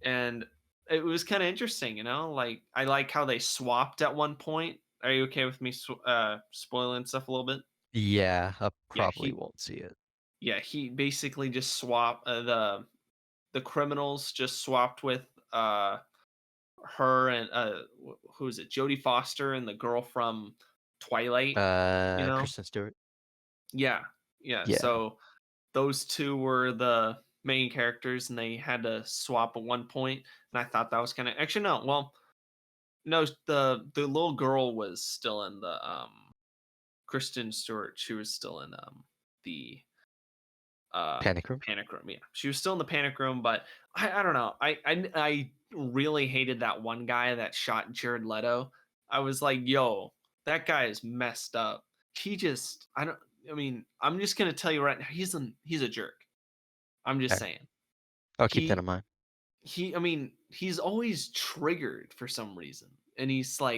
Speaker 1: And it was kind of interesting, Like I like how they swapped at one point. Are you okay with me spoiling stuff a little bit?
Speaker 2: Yeah, I
Speaker 1: Yeah,
Speaker 2: probably won't see it.
Speaker 1: he basically just swapped the criminals just swapped with uh her and who is it? Jodie Foster and the girl from Twilight, you know?
Speaker 2: Kristen Stewart?
Speaker 1: Yeah. Yeah.
Speaker 2: Yeah.
Speaker 1: So those two were the main characters and they had to swap at one point, and I thought that was kind of actually no. Well, no, the little girl was still in the Kristen Stewart. She was still in the uh
Speaker 2: Panic Room?
Speaker 1: Panic Room. Yeah. She was still in the Panic Room, but I don't know. I really hated that one guy that shot Jared Leto. I was like, "Yo, that guy is messed up." He just I don't I mean, I'm just going to tell you right now, he's a jerk. I'm just
Speaker 2: Alright.
Speaker 1: saying.
Speaker 2: I'll keep that
Speaker 1: He
Speaker 2: in mind.
Speaker 1: I mean, he's always triggered for some reason. And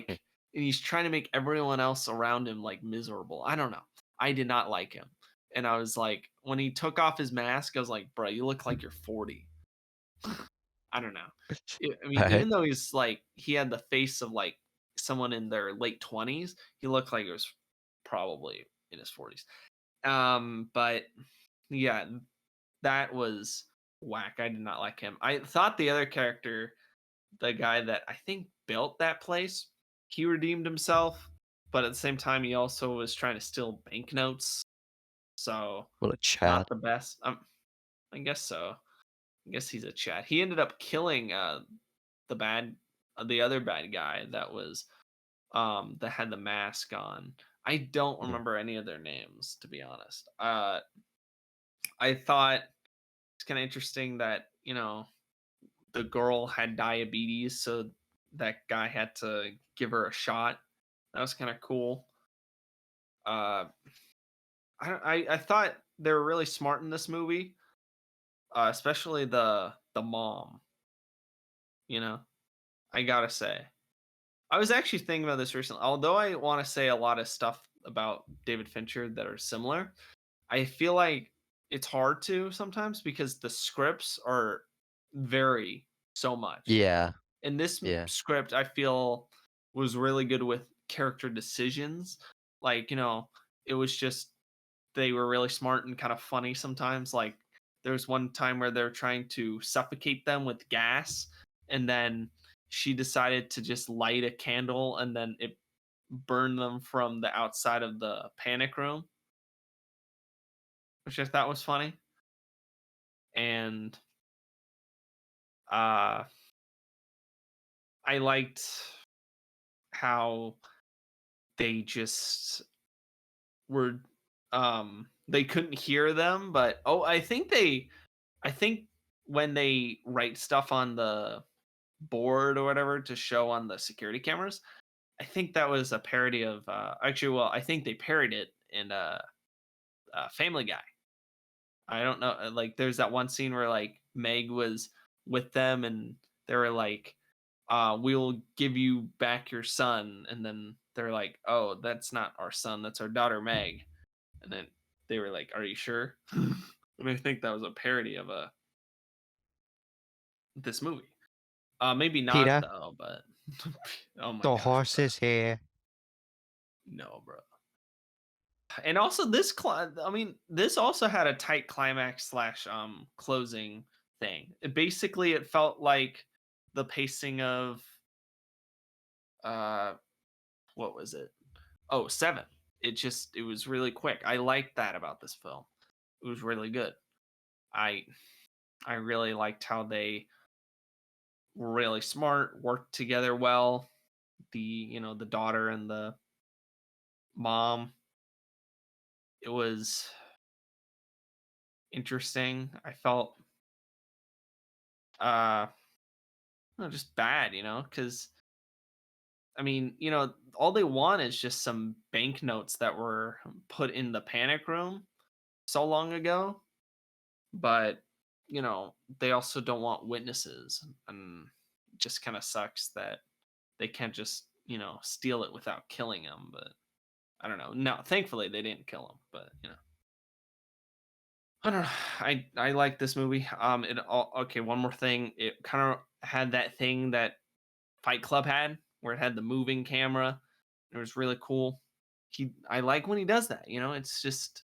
Speaker 2: Mm.
Speaker 1: he's trying to make everyone else around him like miserable. I don't know. I did not like him. And I was like, when he took off his mask, I was like, bro, you look like you're 40. I don't know. I mean,
Speaker 2: Alright.
Speaker 1: even though he had the face of like someone in their late 20s, he looked like he was probably in his 40s. But yeah, that was whack. I did not like him. I thought the other character, the guy that I think built that place, he redeemed himself, but at the same time, he also was trying to steal banknotes. So
Speaker 2: What a
Speaker 1: not
Speaker 2: Chad.
Speaker 1: the best. I guess so. I guess he's a Chad. He ended up killing the bad, the other bad guy that was that had the mask on. I don't
Speaker 2: Mhm.
Speaker 1: remember any of their names to be honest. I thought it's kind of interesting that the girl had diabetes, so that guy had to give her a shot. That was kind of cool. Uh, I thought they were really smart in this movie, especially the mom. You know, I gotta say, I was actually thinking about this recently. Although I want to say a lot of stuff about David Fincher that are similar, I feel like it's hard to sometimes because the scripts are vary so much.
Speaker 2: Yeah,
Speaker 1: And this
Speaker 2: yeah.
Speaker 1: script I feel was really good with character decisions. Like, it was just they were really smart and kind of funny sometimes. Like there was one time where they're trying to suffocate them with gas, and then she decided to just light a candle and then it burned them from the outside of the panic room, which I thought was funny. And uh I liked how they just were they couldn't hear them, but I think when they write stuff on the board or whatever to show on the security cameras, I think that was a parody of actually well, I think they parodied it in Family Guy. I don't know, like there's that one scene where like Meg was with them and they were like we'll give you back your son, and then they're like, "Oh, that's not our son, that's our daughter Meg." And then they were like, "Are you sure?" And I think that was a parody of this movie. Maybe not
Speaker 2: Peter,
Speaker 1: though, but oh my
Speaker 2: the
Speaker 1: gosh,
Speaker 2: horse
Speaker 1: bro.
Speaker 2: is here.
Speaker 1: No, bro. And also I mean, this also had a tight climax slash closing thing. It felt like the pacing of uh what was it? Oh, 7. It was really quick. I liked that about this film. It was really good. I I really liked how they were really smart, worked together well. The daughter and the mom. It was interesting. I felt uh just bad, cuz I mean, all they want is just some banknotes that were put in the panic room so long ago, but they also don't want witnesses, and it just kind of sucks that they can't just steal it without killing him. But I don't know. No, thankfully they didn't kill him, but I don't know. I like this movie. It all okay. One more thing, it kind of had that thing that Fight Club had, where it had the moving camera. It was really cool. I like when he does that. It's just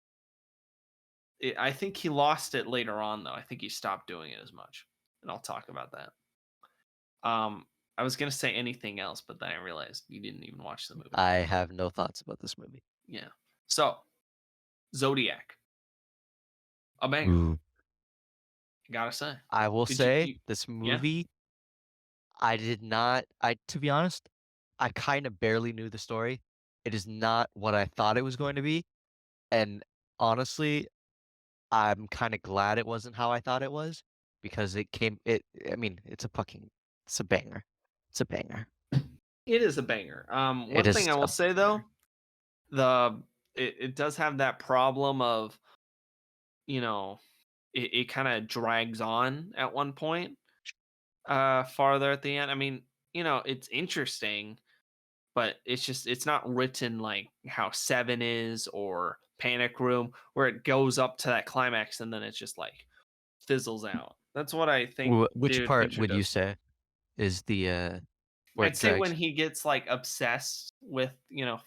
Speaker 1: I think he lost it later on, though. I think he stopped doing it as much, and I'll talk about that. I was gonna say anything else, but then I realized you didn't even watch the movie.
Speaker 2: I have no thoughts about this movie.
Speaker 1: Yeah. So Zodiac, a banger.
Speaker 2: Ooh.
Speaker 1: I gotta say.
Speaker 2: I will
Speaker 1: Did you?
Speaker 2: say this
Speaker 1: Yeah.
Speaker 2: movie, I did not I to be honest, I kinda barely knew the story. It is not what I thought it was going to be, and honestly, I'm kinda glad it wasn't how I thought it was because I mean, it's a banger. It's a banger.
Speaker 1: It is a banger.
Speaker 2: It
Speaker 1: One thing
Speaker 2: is
Speaker 1: I will
Speaker 2: a
Speaker 1: say
Speaker 2: banger.
Speaker 1: though, it does have that problem of you know it kind of drags on at one point, farther at the end. I mean, it's interesting, but it's not written like how Seven is or Panic Room, where it goes up to that climax and then it's just like fizzles out. That's what I think
Speaker 2: Which
Speaker 1: David
Speaker 2: part
Speaker 1: Fincher
Speaker 2: would you
Speaker 1: does.
Speaker 2: say is where
Speaker 1: I'd
Speaker 2: it
Speaker 1: say when
Speaker 2: drags?
Speaker 1: he gets like obsessed with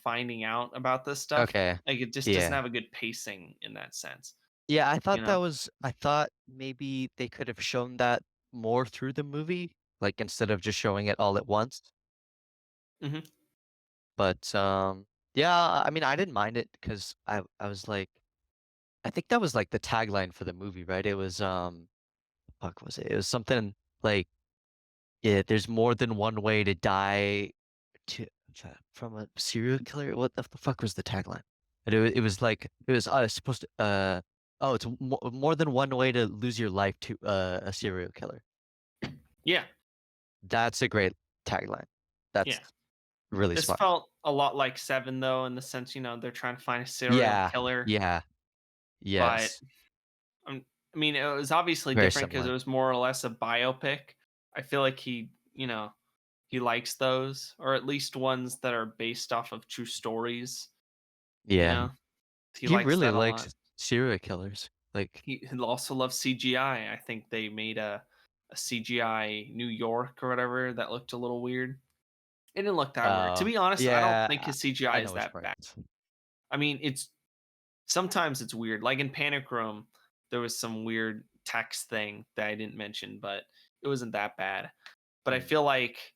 Speaker 1: finding out about this stuff,
Speaker 2: Okay.
Speaker 1: like it just doesn't
Speaker 2: Yeah.
Speaker 1: have a good pacing in that sense.
Speaker 2: Yeah,
Speaker 1: You know.
Speaker 2: I thought maybe they could have shown that more through the movie, like, instead of just showing it all at once.
Speaker 1: Hmm.
Speaker 2: But, yeah, I mean, I didn't mind it because I was like I think that was, like, the tagline for the movie, right? It was, fuck was it? It was something like, yeah, "There's more than one way to die to from a serial killer." What the fuck was the tagline? And it was like it was, supposed to, oh, it's more than one way to lose your life to, a serial killer.
Speaker 1: Yeah,
Speaker 2: That's a great tagline. That's
Speaker 1: yeah.
Speaker 2: really
Speaker 1: This
Speaker 2: smart.
Speaker 1: felt a lot like Seven, though, in the sense they're trying to find a serial
Speaker 2: Yeah,
Speaker 1: killer,
Speaker 2: yeah,
Speaker 1: but
Speaker 2: yes,
Speaker 1: I mean, it was obviously
Speaker 2: very
Speaker 1: different because it
Speaker 2: similar.
Speaker 1: was more or less a biopic. I feel like he likes those, or at least ones that are based off of true stories. You
Speaker 2: Yeah,
Speaker 1: know, he
Speaker 2: he
Speaker 1: likes
Speaker 2: really
Speaker 1: that a lot.
Speaker 2: likes serial killers. Like,
Speaker 1: He also loves CGI. I think they made a CGI New York or whatever that looked a little weird. It didn't look that weird. To be honest, I don't
Speaker 2: yeah,
Speaker 1: think his CGI
Speaker 2: I
Speaker 1: is
Speaker 2: know which
Speaker 1: that
Speaker 2: part.
Speaker 1: bad. I mean, it's sometimes it's weird. Like in Panic Room, there was some weird text thing that I didn't mention, but it wasn't that bad. But I
Speaker 2: Mm.
Speaker 1: feel like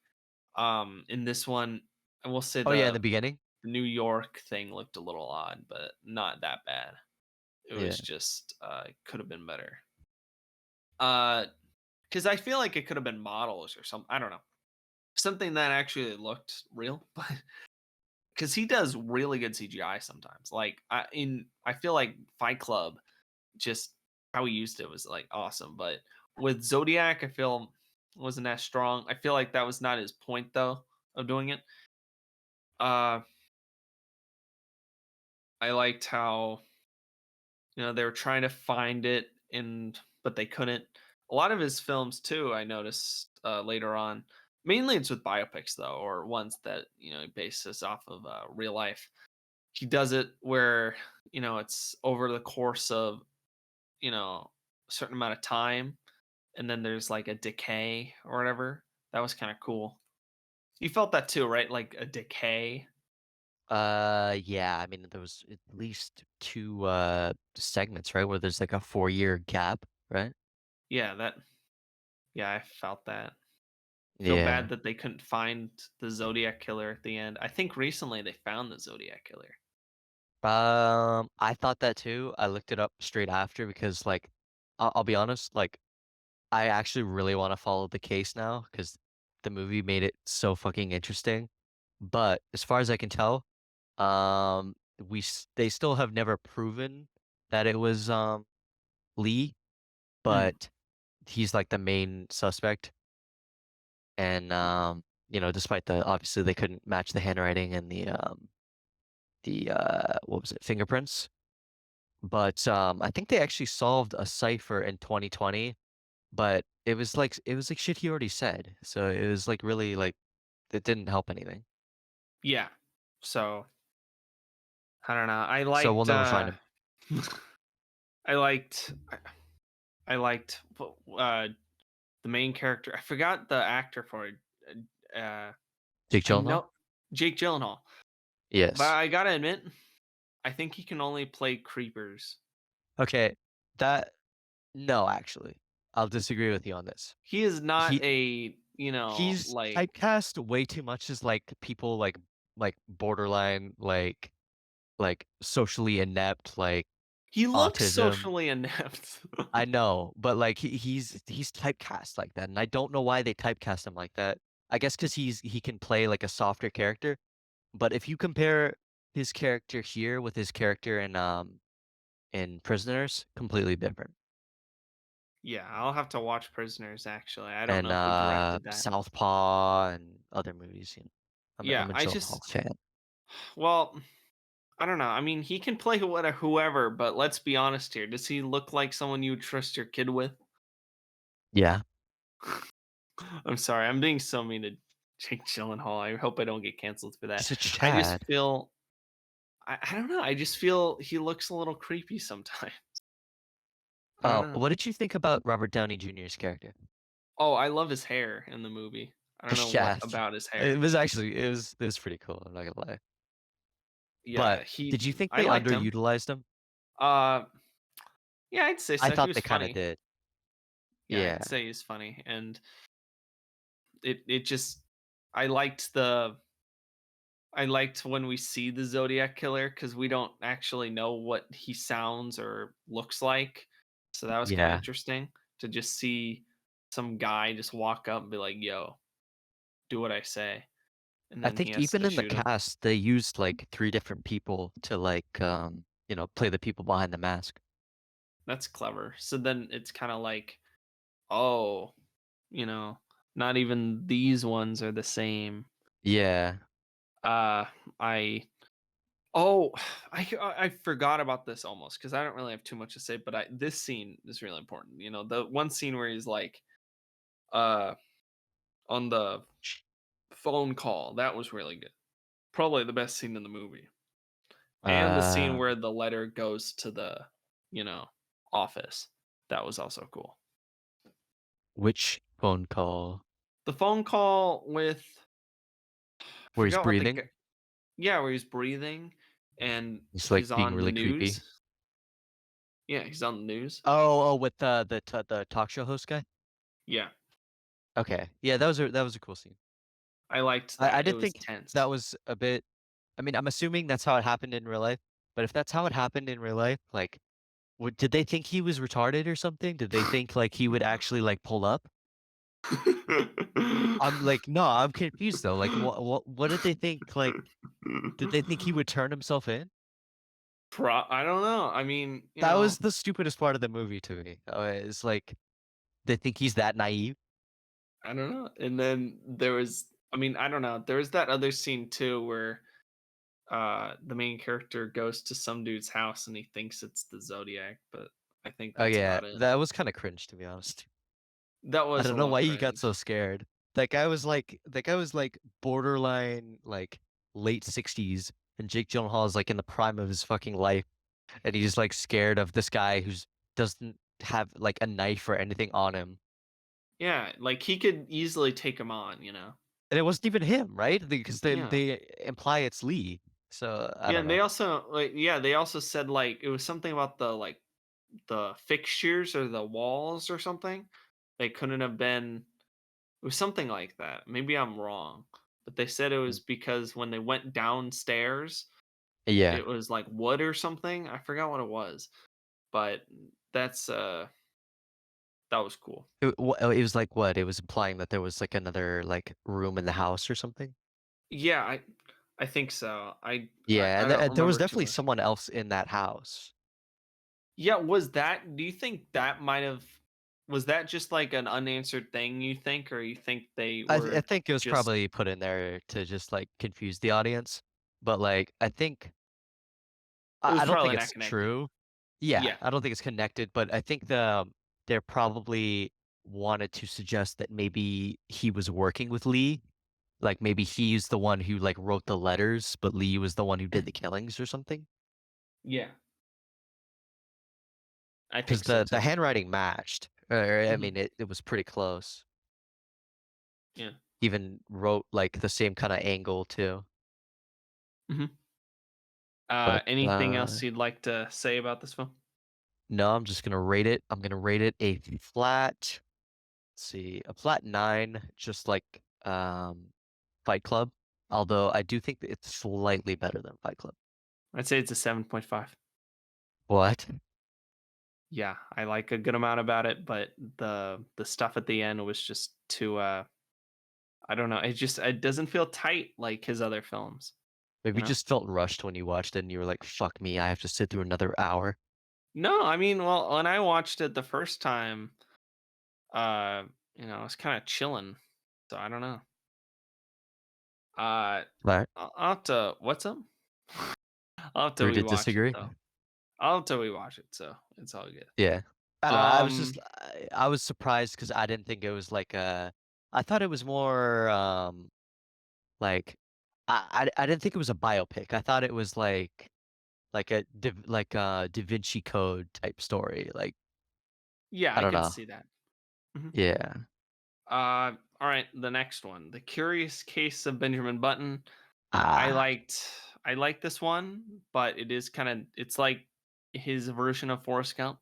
Speaker 1: in this one, I will say
Speaker 2: Oh, yeah, in the
Speaker 1: the
Speaker 2: beginning?
Speaker 1: New York thing looked a little odd, but not that bad. It
Speaker 2: Yeah.
Speaker 1: was just it could have been better. Uh because I feel like it could have been models or something. I don't know. Something that actually looked real, but because he does really good CGI sometimes. Like I feel like Fight Club, just how he used it was like awesome. But with Zodiac, I feel wasn't as strong. I feel like that was not his point though of doing it. Uh, I liked how they were trying to find it, and but they couldn't. A lot of his films too, I noticed later on. Mainly it's with biopics though, or ones that bases off of real life. He does it where it's over the course of a certain amount of time, and then there's like a decay or whatever. That was kind of cool. You felt that too, right? Like a decay.
Speaker 2: Yeah, I mean, there was at least 2, segments, right, where there's, like, a 4-year gap, right?
Speaker 1: Yeah, yeah, I felt that. Feel bad
Speaker 2: Yeah.
Speaker 1: that they couldn't find the Zodiac killer at the end. I think recently they found the Zodiac killer.
Speaker 2: I thought that too. I looked it up straight after because, like, I'll be honest, like, I actually really wanna follow the case now because the movie made it so fucking interesting, but as far as I can tell, they still have never proven that it was, Lee,
Speaker 1: Mm.
Speaker 2: but he's, like, the main suspect, and, despite the obviously they couldn't match the handwriting and the what was it, fingerprints. But I think they actually solved a cipher in 2020, but it was like shit he already said. So it was like really like it didn't help anything.
Speaker 1: Yeah. So I don't know. I
Speaker 2: So we'll
Speaker 1: liked
Speaker 2: never find him.
Speaker 1: I liked I liked the main character. I forgot the actor for it. Uh,
Speaker 2: Jake
Speaker 1: I
Speaker 2: Gyllenhaal?
Speaker 1: know Jake Gyllenhaal, but
Speaker 2: Yes.
Speaker 1: I gotta admit, I think he can only play creepers.
Speaker 2: Okay. That no, actually. I'll disagree with you on this.
Speaker 1: He is not
Speaker 2: He
Speaker 1: a
Speaker 2: he's
Speaker 1: like
Speaker 2: typecast way too much as like people like borderline like socially inept, like
Speaker 1: he looks
Speaker 2: autism.
Speaker 1: socially inept.
Speaker 2: I know, but like he's typecast like that, and I don't know why they typecast him like that. I guess because he can play like a softer character. But if you compare his character here with his character in Prisoners, completely different.
Speaker 1: Yeah, I'll have to watch Prisoners. Actually, I don't
Speaker 2: And
Speaker 1: know who directed that.
Speaker 2: Southpaw and other movies.
Speaker 1: Yeah,
Speaker 2: I'm a
Speaker 1: I
Speaker 2: Gyllenhaal
Speaker 1: just
Speaker 2: fan.
Speaker 1: well, I don't know. I mean, he can play whoever, but let's be honest here. Does he look like someone you would trust your kid with?
Speaker 2: Yeah,
Speaker 1: I'm sorry, I'm being so mean to Jake Gyllenhaal. I hope I don't get canceled for that.
Speaker 2: he's a
Speaker 1: I just
Speaker 2: Chad.
Speaker 1: feel I don't know. I just feel he looks a little creepy sometimes. I don't know.
Speaker 2: What did you think about Robert Downey Jr.'s character?
Speaker 1: Oh, I love his hair in the movie. I don't know what
Speaker 2: Yeah,
Speaker 1: about his
Speaker 2: it
Speaker 1: hair.
Speaker 2: was actually it was pretty cool. I'm not gonna lie.
Speaker 1: Yeah,
Speaker 2: But did you think
Speaker 1: I
Speaker 2: they
Speaker 1: liked him.
Speaker 2: underutilized him?
Speaker 1: Uh, yeah, I'd say
Speaker 2: I
Speaker 1: so. He
Speaker 2: thought
Speaker 1: was
Speaker 2: they kind of
Speaker 1: funny.
Speaker 2: did.
Speaker 1: Yeah,
Speaker 2: Yeah,
Speaker 1: I'd say he's funny, and it just I liked the I liked when we see the Zodiac killer because we don't actually know what he sounds or looks like. So that was kind of
Speaker 2: yeah.
Speaker 1: interesting to just see some guy just walk up and be like, "Yo, do what I say," and
Speaker 2: I
Speaker 1: then he
Speaker 2: think
Speaker 1: has
Speaker 2: even
Speaker 1: to
Speaker 2: in the
Speaker 1: shoot him.
Speaker 2: cast, they used like three different people to like play the people behind the mask.
Speaker 1: That's clever. So then it's kind of like, oh, you know, not even these ones are the same.
Speaker 2: Yeah.
Speaker 1: Uh, I Oh, I forgot about this almost because I don't really have too much to say, but this scene is really important. The one scene where he's like, uh, on the phone call, that was really good. Probably the best scene in the movie, and the scene
Speaker 2: Uh,
Speaker 1: where the letter goes to the, you know, office. That was also cool.
Speaker 2: which phone call?
Speaker 1: The phone call with I
Speaker 2: Where he's
Speaker 1: forgot what the
Speaker 2: breathing?
Speaker 1: guy. Yeah, where he's breathing, and
Speaker 2: He's like
Speaker 1: he's
Speaker 2: being
Speaker 1: on the
Speaker 2: really creepy.
Speaker 1: news. Yeah, he's on the news.
Speaker 2: Oh, with the talk show host guy?
Speaker 1: Yeah,
Speaker 2: Okay. Yeah, that was a cool scene.
Speaker 1: I liked
Speaker 2: I
Speaker 1: that. It
Speaker 2: did
Speaker 1: was
Speaker 2: think that
Speaker 1: tense.
Speaker 2: was a bit. I mean, I'm assuming that's how it happened in real life. But if that's how it happened in real life, like, did they think he was retarded or something? Did they think like he would actually like pull up? I'm like, no, I'm confused though. Like, what did they think? Like, did they think he would turn himself in?
Speaker 1: I don't know. I mean,
Speaker 2: That was the stupidest part of the movie to me. It's like they think he's that naive.
Speaker 1: I don't know. And then there was, I mean, I don't know. There was that other scene too where the main character goes to some dude's house and he thinks it's the Zodiac, but I think
Speaker 2: Oh
Speaker 1: that's
Speaker 2: yeah,
Speaker 1: about it.
Speaker 2: that was kind of cringe to be honest.
Speaker 1: That
Speaker 2: I
Speaker 1: was a
Speaker 2: don't know
Speaker 1: little
Speaker 2: why you got so
Speaker 1: cringe.
Speaker 2: scared. That guy was like borderline like late 60s, and Jake Gyllenhaal is like in the prime of his fucking life, and he's like scared of this guy who's doesn't have like a knife or anything on him.
Speaker 1: Yeah, like he could easily take him on.
Speaker 2: And it wasn't even him, right? Because they
Speaker 1: Yeah.
Speaker 2: they imply it's Lee. So I
Speaker 1: Yeah,
Speaker 2: don't
Speaker 1: and they
Speaker 2: know.
Speaker 1: also they also said like it was something about the fixtures or the walls or something. They couldn't have been. It was something like that. Maybe I'm wrong, but they said it
Speaker 2: Mm.
Speaker 1: was because when they went downstairs,
Speaker 2: Yeah.
Speaker 1: it was like wood or something. I forgot what it was, but that's that was cool.
Speaker 2: It was like what? It was implying that there was like another like room in the house or something.
Speaker 1: Yeah, I think so.
Speaker 2: Yeah,
Speaker 1: I don't
Speaker 2: there was
Speaker 1: remember too
Speaker 2: definitely
Speaker 1: much.
Speaker 2: someone else in that house.
Speaker 1: Yeah, was that? Do you think that might have was that just like an unanswered thing you think, or you think they
Speaker 2: I
Speaker 1: were
Speaker 2: think it was
Speaker 1: just
Speaker 2: probably put in there to just, like, confuse the audience, but, like, I think
Speaker 1: it was
Speaker 2: I don't think
Speaker 1: probably not
Speaker 2: it's
Speaker 1: connected?
Speaker 2: true. Yeah,
Speaker 1: Yeah,
Speaker 2: I don't think it's connected, but I think they're probably wanted to suggest that maybe he was working with Lee, like, maybe he's the one who, like, wrote the letters, but Lee was the one who did the killings or something.
Speaker 1: yeah, I
Speaker 2: Because
Speaker 1: think so
Speaker 2: the
Speaker 1: too.
Speaker 2: handwriting matched, I
Speaker 1: Mhm,
Speaker 2: mean, it was pretty close.
Speaker 1: yeah,
Speaker 2: Even wrote, like, the same kinda angle too,
Speaker 1: mhm.
Speaker 2: but,
Speaker 1: Anything else you'd like to say about this film?
Speaker 2: no, I'm just gonna rate it. I'm gonna rate it a flat, let's see, a flat 9, just like, Fight Club, although I do think that it's slightly better than Fight Club.
Speaker 1: I'd say it's a 7.5.
Speaker 2: What?
Speaker 1: Yeah, I like a good amount about it, but the stuff at the end was just too, I don't know, it doesn't feel tight like his other films,
Speaker 2: Maybe
Speaker 1: you
Speaker 2: you
Speaker 1: know?
Speaker 2: just felt rushed when you watched it and you were like, "Fuck me, I have to sit through another hour."
Speaker 1: No, I mean, well, when I watched it the first time, uh, I was kinda chilling, so I don't know. Uh,
Speaker 2: Right?
Speaker 1: I'll have to what's up? I'll have to
Speaker 2: Agree to
Speaker 1: rewatch it,
Speaker 2: disagree?
Speaker 1: though. I'll have to rewatch it, so it's all good.
Speaker 2: Yeah. I don't know, I was
Speaker 1: Um,
Speaker 2: just I was surprised because I didn't think it was like a I thought it was more, like I didn't think it was a biopic. I thought it was like a Da Vinci Code type story, like,
Speaker 1: yeah,
Speaker 2: I
Speaker 1: I
Speaker 2: don't
Speaker 1: could
Speaker 2: know.
Speaker 1: see that. Mhm.
Speaker 2: Yeah.
Speaker 1: Alright, the next one, The Curious Case of Benjamin Button. I
Speaker 2: Ah,
Speaker 1: liked I like this one, but it's like his version of Forrest Gump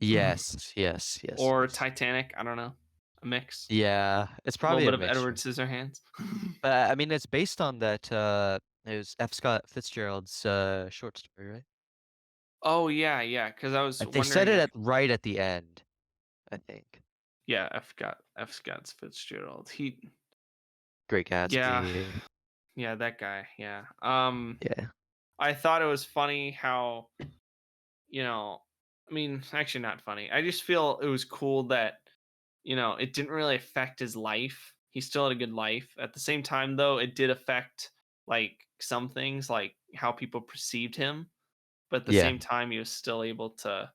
Speaker 2: yes, yes, yes,
Speaker 1: or
Speaker 2: yes.
Speaker 1: Titanic, I don't know, a mix.
Speaker 2: Yeah, it's
Speaker 1: A little
Speaker 2: probably a
Speaker 1: bit of Edward
Speaker 2: mixture.
Speaker 1: Scissorhands.
Speaker 2: But, I mean, it's based on that, it was F. Scott Fitzgerald's, short story, right?
Speaker 1: Oh, yeah, yeah. Because I was
Speaker 2: They said
Speaker 1: wondering
Speaker 2: it
Speaker 1: if
Speaker 2: at right at the end, I think.
Speaker 1: yeah, F. Scott Fitzgerald.
Speaker 2: Great
Speaker 1: Yeah,
Speaker 2: Gatsby.
Speaker 1: yeah, that guy, yeah.
Speaker 2: Yeah.
Speaker 1: I thought it was funny how, you know I mean, actually not funny. I just feel it was cool that, it didn't really affect his life. He still had a good life. At the same time, though, it did affect, like, some things, like how people perceived him, but at the
Speaker 2: Yeah.
Speaker 1: same time, he was still able to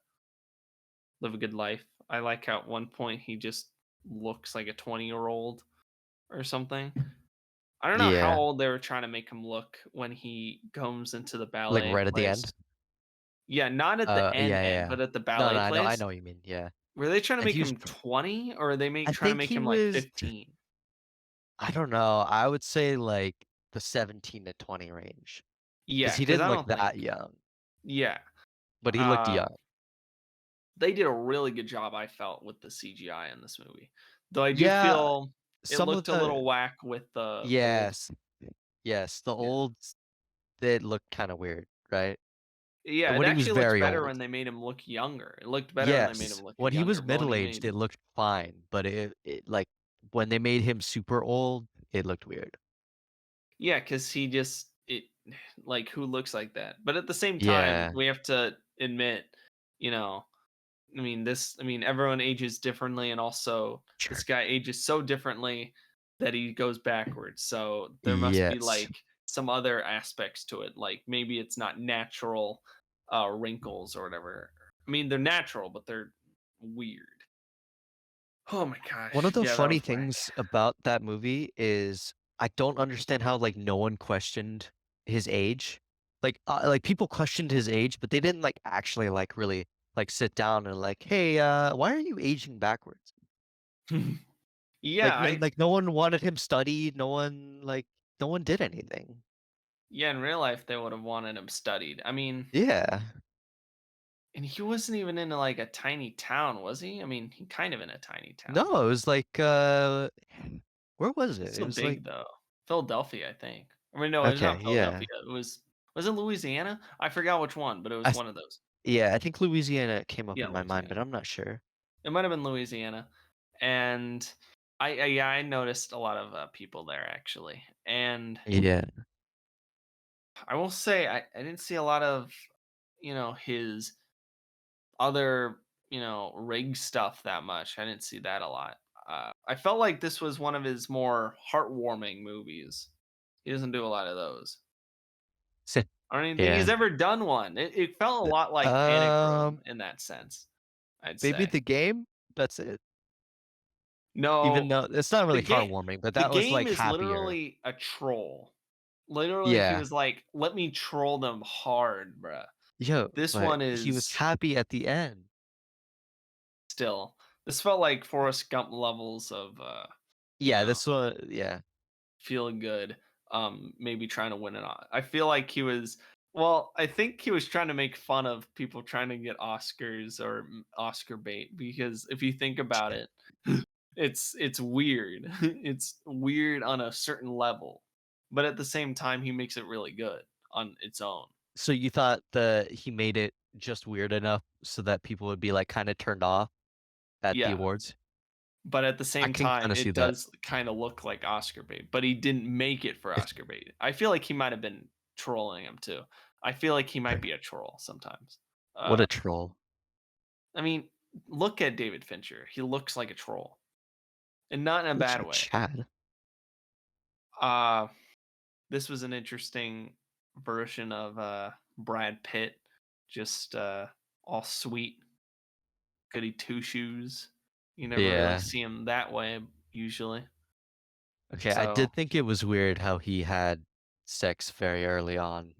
Speaker 1: live a good life. I like how at one point he just looks like a 20-year-old or something. I don't know how
Speaker 2: Yeah.
Speaker 1: old they were trying to make him look when he comes into the
Speaker 2: Like,
Speaker 1: ballet
Speaker 2: right at the
Speaker 1: place.
Speaker 2: end?
Speaker 1: Yeah, not at the
Speaker 2: Yeah,
Speaker 1: end,
Speaker 2: yeah.
Speaker 1: but at the
Speaker 2: No, no,
Speaker 1: ballet
Speaker 2: I
Speaker 1: place.
Speaker 2: know what you mean, yeah.
Speaker 1: Were they trying to
Speaker 2: And
Speaker 1: make
Speaker 2: he was
Speaker 1: him
Speaker 2: pr
Speaker 1: 20, or are they
Speaker 2: I
Speaker 1: trying to
Speaker 2: think
Speaker 1: make
Speaker 2: he
Speaker 1: him like
Speaker 2: was
Speaker 1: 15?
Speaker 2: I don't know, I would say, like, the 17 to 20 range, because
Speaker 1: Yeah,
Speaker 2: he
Speaker 1: because
Speaker 2: didn't
Speaker 1: I
Speaker 2: look
Speaker 1: don't think
Speaker 2: that young,
Speaker 1: yeah.
Speaker 2: but he looked
Speaker 1: Um,
Speaker 2: young.
Speaker 1: they did a really good job, I felt, with the CGI in this movie. Though I do
Speaker 2: Yeah,
Speaker 1: feel it
Speaker 2: some of
Speaker 1: looked a
Speaker 2: the
Speaker 1: little whack with the old.
Speaker 2: yes, yes, the
Speaker 1: Yeah.
Speaker 2: olds did look kinda weird, right?
Speaker 1: Yeah, it
Speaker 2: When he was
Speaker 1: actually looked
Speaker 2: very
Speaker 1: better
Speaker 2: old.
Speaker 1: when they made him look younger. It looked better when they made him
Speaker 2: Yes,
Speaker 1: look
Speaker 2: when he was
Speaker 1: younger, but when he
Speaker 2: middle-aged,
Speaker 1: made
Speaker 2: it looked fine, but like, when they made him super old, it looked weird.
Speaker 1: yeah, because he just like, who looks like that? But at the same time,
Speaker 2: Yeah,
Speaker 1: we have to admit, you know, I mean, everyone ages differently, and also this
Speaker 2: sure.
Speaker 1: guy ages so differently that he goes backwards. So there must be
Speaker 2: Yes.
Speaker 1: like some other aspects to it. Like maybe it's not natural wrinkles or whatever. I mean, they're natural, but they're weird. Oh my
Speaker 2: One of
Speaker 1: gosh.
Speaker 2: the
Speaker 1: Yeah, that
Speaker 2: funny
Speaker 1: was whack.
Speaker 2: things about that movie is I don't understand how, like, no one questioned his age. Like, people questioned his age, but they didn't, like, actually, like, really, like, sit down and like, "Hey, why are you aging backwards?"
Speaker 1: yeah,
Speaker 2: No one wanted him studied, no one did anything.
Speaker 1: yeah, in real life they would have wanted him studied. I mean,
Speaker 2: Yeah.
Speaker 1: and he wasn't even in like a tiny town, was he? I mean, he kind of in a tiny town.
Speaker 2: No, it was like, where was it? It
Speaker 1: Still
Speaker 2: was like
Speaker 1: big though. Philadelphia, I think. I mean, no, it was
Speaker 2: okay,
Speaker 1: not
Speaker 2: yeah.
Speaker 1: Philadelphia. Was it Louisiana? I forgot which one, but it
Speaker 2: I
Speaker 1: was
Speaker 2: th
Speaker 1: one of those.
Speaker 2: yeah, I think Louisiana came up
Speaker 1: Yeah,
Speaker 2: in my mind, but
Speaker 1: Louisiana.
Speaker 2: I'm not sure.
Speaker 1: It might have been Louisiana, and yeah, I noticed a lot of people there actually, and
Speaker 2: Yeah.
Speaker 1: I will say I didn't see a lot of his other. rig stuff that much. I didn't see that a lot. I felt like this was one of his more heartwarming movies. He doesn't do a lot of those. I don't even think he's
Speaker 2: Yeah.
Speaker 1: ever done one. It felt a lot like Panic Room
Speaker 2: Um,
Speaker 1: in that sense, I'd
Speaker 2: maybe
Speaker 1: say.
Speaker 2: The Game? That's it. Even
Speaker 1: No,
Speaker 2: though it's not
Speaker 1: the
Speaker 2: really
Speaker 1: game
Speaker 2: heartwarming, but
Speaker 1: the
Speaker 2: that was,
Speaker 1: game
Speaker 2: like,
Speaker 1: is
Speaker 2: happier.
Speaker 1: literally a troll. Literally, he
Speaker 2: Yeah.
Speaker 1: was like, "Let me troll them hard, bruh."
Speaker 2: Yo,
Speaker 1: This
Speaker 2: but
Speaker 1: one
Speaker 2: he was
Speaker 1: is
Speaker 2: happy at the end.
Speaker 1: still. This felt like Forrest Gump levels of, you
Speaker 2: Yeah,
Speaker 1: know,
Speaker 2: this one yeah.
Speaker 1: feeling good, maybe trying to win it on. I feel like he was well, I think he was trying to make fun of people trying to get Oscars or Oscar bait because if you think about it, it's weird. It's weird on a certain level, but at the same time, he makes it really good on its own.
Speaker 2: So you thought that he made it just weird enough so that people would be, like, kinda turned off at the
Speaker 1: Yeah,
Speaker 2: awards?
Speaker 1: but at the
Speaker 2: I
Speaker 1: same
Speaker 2: can
Speaker 1: time,
Speaker 2: kinda see
Speaker 1: it
Speaker 2: that.
Speaker 1: does kind of look like Oscar bait, but he didn't make it for Oscar bait. I feel like he might have been trolling him too. I feel like he might be a troll sometimes.
Speaker 2: What
Speaker 1: Uh,
Speaker 2: a troll.
Speaker 1: I mean, look at David Fincher. He looks like a troll, and not in a
Speaker 2: Such
Speaker 1: bad
Speaker 2: a
Speaker 1: way.
Speaker 2: Chad.
Speaker 1: Uh, this was an interesting version of Brad Pitt, just all sweet, goody two shoes. You never really
Speaker 2: Yeah.
Speaker 1: see him that way usually.
Speaker 2: Okay, I
Speaker 1: So
Speaker 2: did think it was weird how he had sex very early on,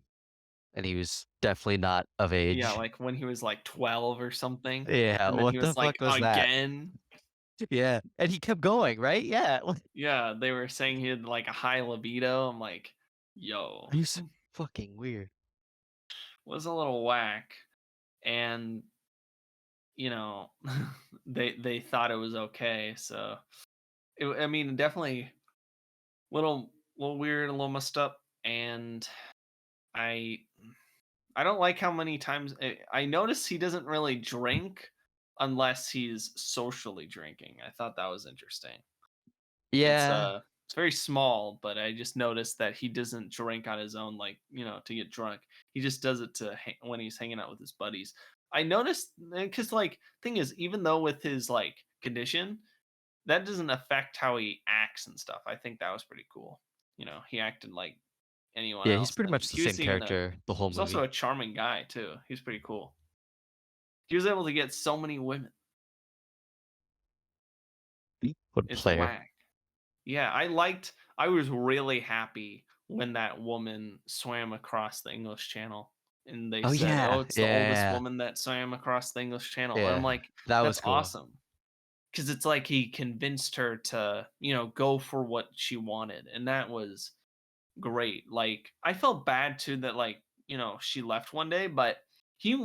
Speaker 2: and he was definitely not of
Speaker 1: yeah,
Speaker 2: age.
Speaker 1: like when he was like 12 or something,
Speaker 2: Yeah,
Speaker 1: and then
Speaker 2: what
Speaker 1: he
Speaker 2: the
Speaker 1: was like,
Speaker 2: fuck was that?
Speaker 1: again.
Speaker 2: Yeah, and he kept going, right? Yeah,
Speaker 1: Yeah, they were saying he had like a high libido. I'm like, yo,
Speaker 2: he's fucking weird.
Speaker 1: was a little whack. And you know, they thought it was okay. So I mean, definitely little weird, a little messed up. And I I don't like how many times I notice he doesn't really drink unless he's socially drinking. I thought that was interesting. It's
Speaker 2: Yeah,
Speaker 1: uh it's very small, but I just noticed that he doesn't drink on his own, like to get drunk. He just does it to when he's hanging out with his buddies. I noticed because like thing is, even though with his like condition, that doesn't affect how he acts and stuff. I think that was pretty cool. He acted like anyone
Speaker 2: yeah, he's
Speaker 1: else,
Speaker 2: pretty
Speaker 1: and
Speaker 2: much the
Speaker 1: he
Speaker 2: same
Speaker 1: was even
Speaker 2: character the whole
Speaker 1: he's also
Speaker 2: movie.
Speaker 1: a charming guy too. He's pretty cool. He was able to get so many women.
Speaker 2: What a
Speaker 1: It's
Speaker 2: player.
Speaker 1: whack. Yeah, I was really happy when that woman swam across the English Channel and they
Speaker 2: Oh,
Speaker 1: said, "Oh,
Speaker 2: yeah,
Speaker 1: it's the oldest
Speaker 2: yeah,
Speaker 1: woman that swam across the English Channel." And I'm
Speaker 2: yeah,
Speaker 1: like,
Speaker 2: that
Speaker 1: "That's
Speaker 2: was cool.
Speaker 1: awesome." Cuz it's like he convinced her to, go for what she wanted, and that was great. Like I felt bad too that like, she left one day, but he